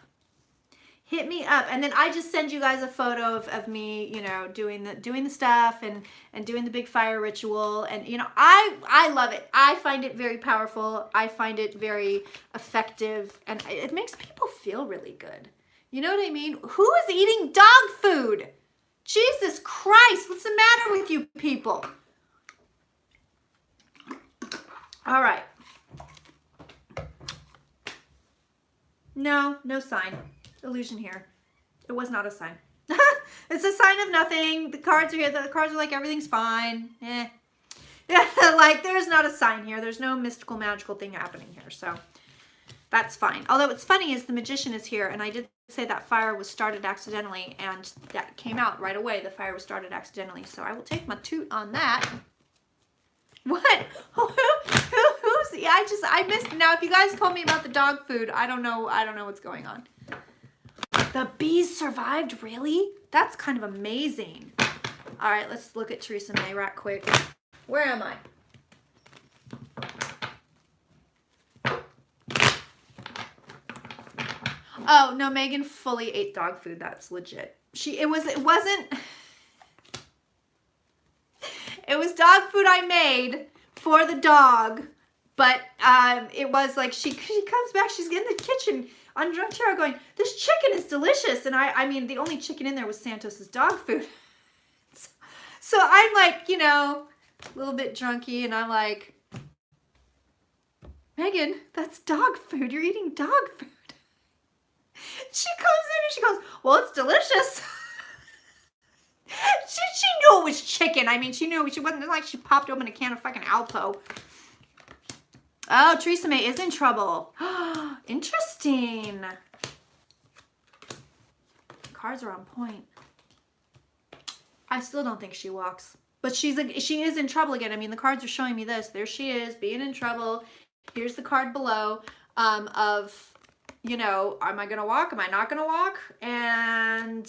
Hit me up, and then I just send you guys a photo of me, you know, doing the stuff and doing the big fire ritual, and you know, I love it. I find it very powerful. I find it very effective, and it makes people feel really good. You know what I mean? Who is eating dog food? Jesus Christ, what's the matter with you people? All right. No sign. Illusion here. It was not a sign. It's a sign of nothing. The cards are here. The cards are like, everything's fine. Yeah, like there's not a sign here. There's no mystical, magical thing happening here. So that's fine. Although what's funny is the magician is here, and I did say that fire was started accidentally, and that came out right away. The fire was started accidentally. So I will take my toot on that. What? Who's? Yeah, I missed. Now, if you guys told me about the dog food, I don't know what's going on. The bees survived, really? That's kind of amazing. All right, let's look at Theresa May right quick. Where am I? Oh, no, Megan fully ate dog food. That's legit. It was dog food I made for the dog, but it was like she comes back, she's in the kitchen on Drunk Tarot going, this chicken is delicious. And I mean, the only chicken in there was Santos's dog food. So I'm like, you know, a little bit drunky, and I'm like, Megan, that's dog food. You're eating dog food. She comes in and she goes, well, it's delicious. she knew it was chicken. I mean, she knew. She wasn't like she popped open a can of fucking Alpo. Oh, Theresa May is in trouble. Interesting. Cards are on point. I still don't think she walks. But she is in trouble again. I mean, the cards are showing me this. There she is, being in trouble. Here's the card below of, you know, am I going to walk? Am I not going to walk? And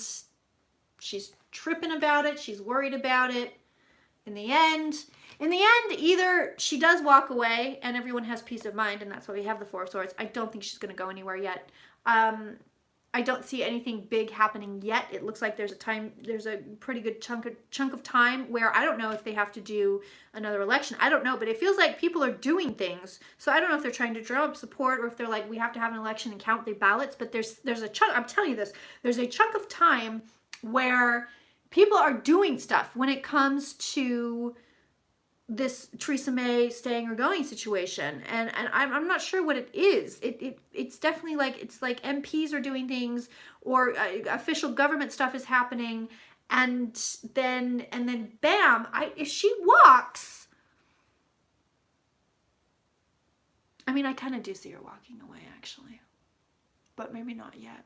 she's tripping about it. She's worried about it. In the end, either she does walk away and everyone has peace of mind, and that's why we have the Four of Swords. I don't think she's going to go anywhere yet. I don't see anything big happening yet. It looks like there's a pretty good chunk of time where I don't know if they have to do another election. I don't know, but it feels like people are doing things. So I don't know if they're trying to drum up support or if they're like, we have to have an election and count the ballots. But there's a chunk, I'm telling you this, there's a chunk of time where people are doing stuff when it comes to this Theresa May staying or going situation, and I'm not sure what it is. It's definitely like, it's like MPs are doing things, or official government stuff is happening, and then bam, if she walks, I mean, I kind of do see her walking away actually, but maybe not yet.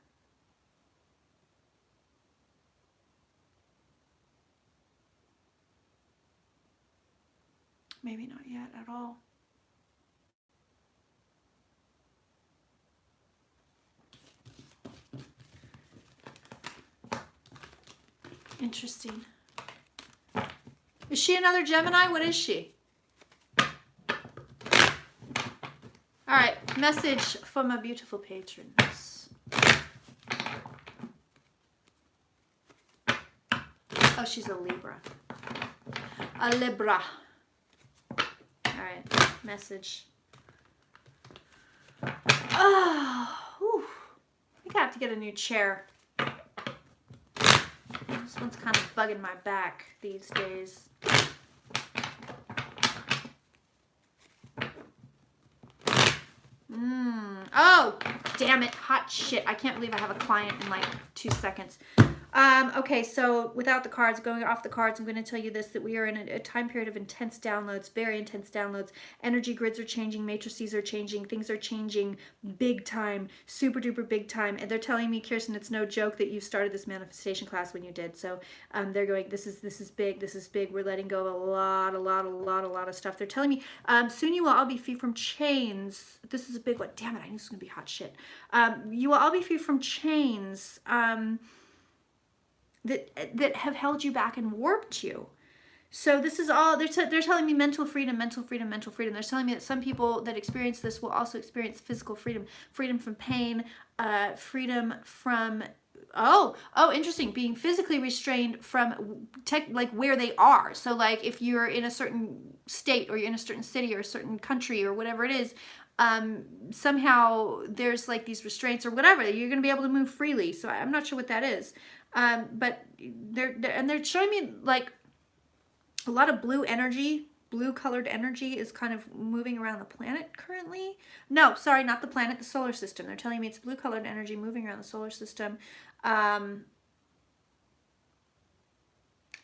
Maybe not yet at all. Interesting. Is she another Gemini? What is she? All right, message for my beautiful patrons. Oh, she's a Libra. A Libra. All right, message. Oh, whew. I think I have to get a new chair. This one's kind of bugging my back these days. Oh, damn it. Hot shit. I can't believe I have a client in like 2 seconds. Okay, so without the cards, going off the cards, I'm going to tell you this, that we are in a time period of intense downloads, very intense downloads. Energy grids are changing, matrices are changing, things are changing big time, super duper big time. And they're telling me, Kirsten, it's no joke that you started this manifestation class when you did. So they're going, this is big, this is big. We're letting go of a lot of stuff. They're telling me soon you will all be free from chains. This is a big one. Damn it, I knew this was going to be hot shit. You will all be free from chains. That have held you back and warped you. So this is all, they're telling me mental freedom. They're telling me that some people that experience this will also experience physical freedom, freedom from pain, freedom from, interesting, being physically restrained from like where they are. So like if you're in a certain state or you're in a certain city or a certain country or whatever it is, somehow there's like these restraints or whatever, you're going to be able to move freely. So I'm not sure what that is. But they're showing me like a lot of blue energy, blue colored energy is kind of moving around the planet currently. No, sorry, not the planet, the solar system. They're telling me it's blue colored energy moving around the solar system. And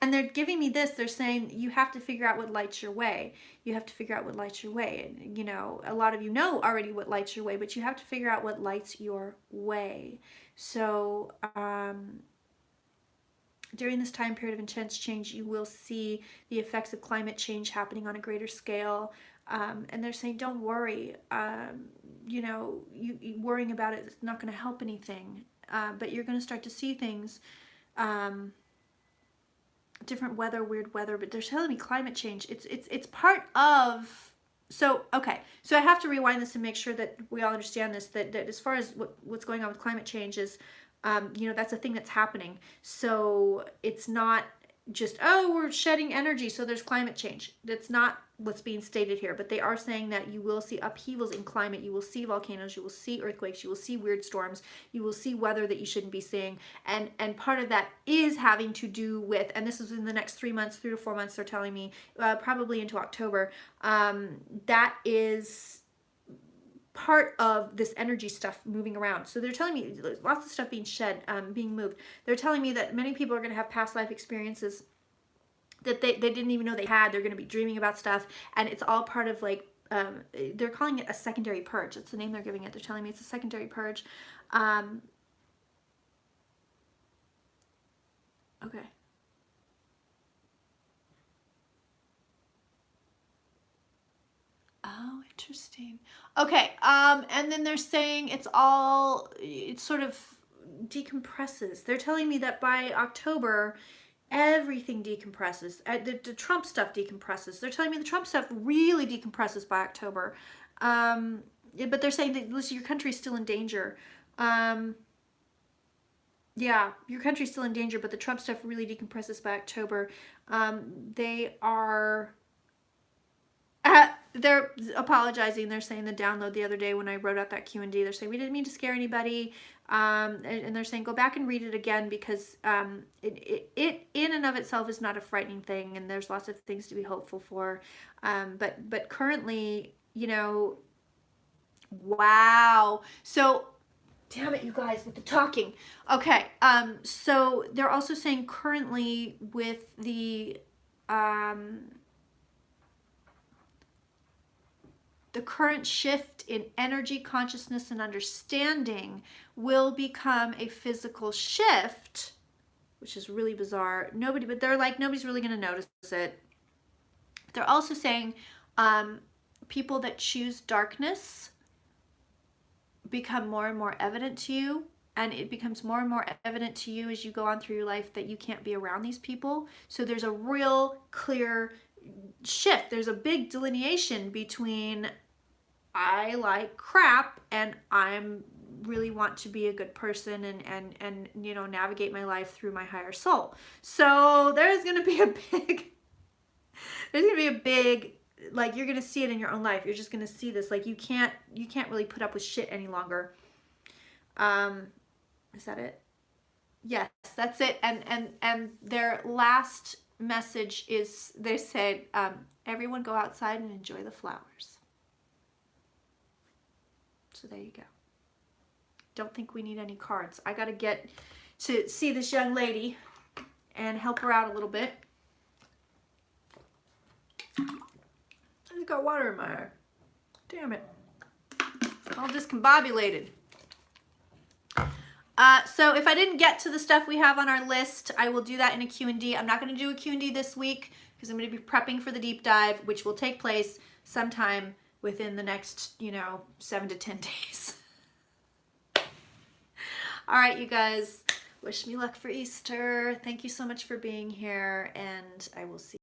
they're giving me this, they're saying you have to figure out what lights your way. You have to figure out what lights your way. And, you know, a lot of you know already what lights your way, but you have to figure out what lights your way. So, During this time period of intense change, you will see the effects of climate change happening on a greater scale. And they're saying, don't worry. You know, you worrying about it is not going to help anything. But you're going to start to see things, different weather, weird weather. But they're telling me climate change. It's part of. So, okay. So I have to rewind this and make sure that we all understand this, that as far as what's going on with climate change is, you know, that's a thing that's happening. So it's not just, oh, we're shedding energy, so there's climate change. That's not what's being stated here. But they are saying that you will see upheavals in climate. You will see volcanoes. You will see earthquakes. You will see weird storms. You will see weather that you shouldn't be seeing. And part of that is having to do with, and this is in the next 3 months, 3 to 4 months, they're telling me, probably into October, that is part of this energy stuff moving around. So they're telling me there's lots of stuff being shed, being moved. They're telling me that many people are going to have past life experiences that they didn't even know they had. They're going to be dreaming about stuff, and it's all part of, like, they're calling it a secondary purge. That's the name they're giving it. They're telling me it's a secondary purge. Okay. Oh, interesting. Okay, and then they're saying it sort of decompresses. They're telling me that by October, everything decompresses. The Trump stuff decompresses. They're telling me the Trump stuff really decompresses by October. But they're saying that, listen, your country's still in danger. Yeah, your country's still in danger, but the Trump stuff really decompresses by October. They are... they're apologizing. They're saying the download the other day when I wrote out that Q&D, they're saying we didn't mean to scare anybody. And they're saying go back and read it again because it in and of itself is not a frightening thing, and there's lots of things to be hopeful for. But currently, you know, wow. So, damn it, you guys, with the talking. Okay, so they're also saying currently with the current shift in energy, consciousness, and understanding will become a physical shift, which is really bizarre. But they're like, nobody's really going to notice it. They're also saying people that choose darkness become more and more evident to you, and it becomes more and more evident to you as you go on through your life that you can't be around these people. So there's a real clear shift. There's a big delineation between I like crap and I'm really want to be a good person and you know, navigate my life through my higher soul. So there's going to be a big like, you're going to see it in your own life. You're just going to see this, like, you can't really put up with shit any longer. Is that it? Yes, that's it. And their last message is, they said, everyone go outside and enjoy the flowers. So there you go. Don't think we need any cards. I got to get to see this young lady and help her out a little bit. I just got water in my eye. Damn it. All discombobulated. So if I didn't get to the stuff we have on our list, I will do that in a Q&D. I'm not going to do a Q&D this week because I'm going to be prepping for the deep dive, which will take place sometime within the next, you know, 7 to 10 days. All right, you guys, wish me luck for Easter. Thank you so much for being here, and I will see you.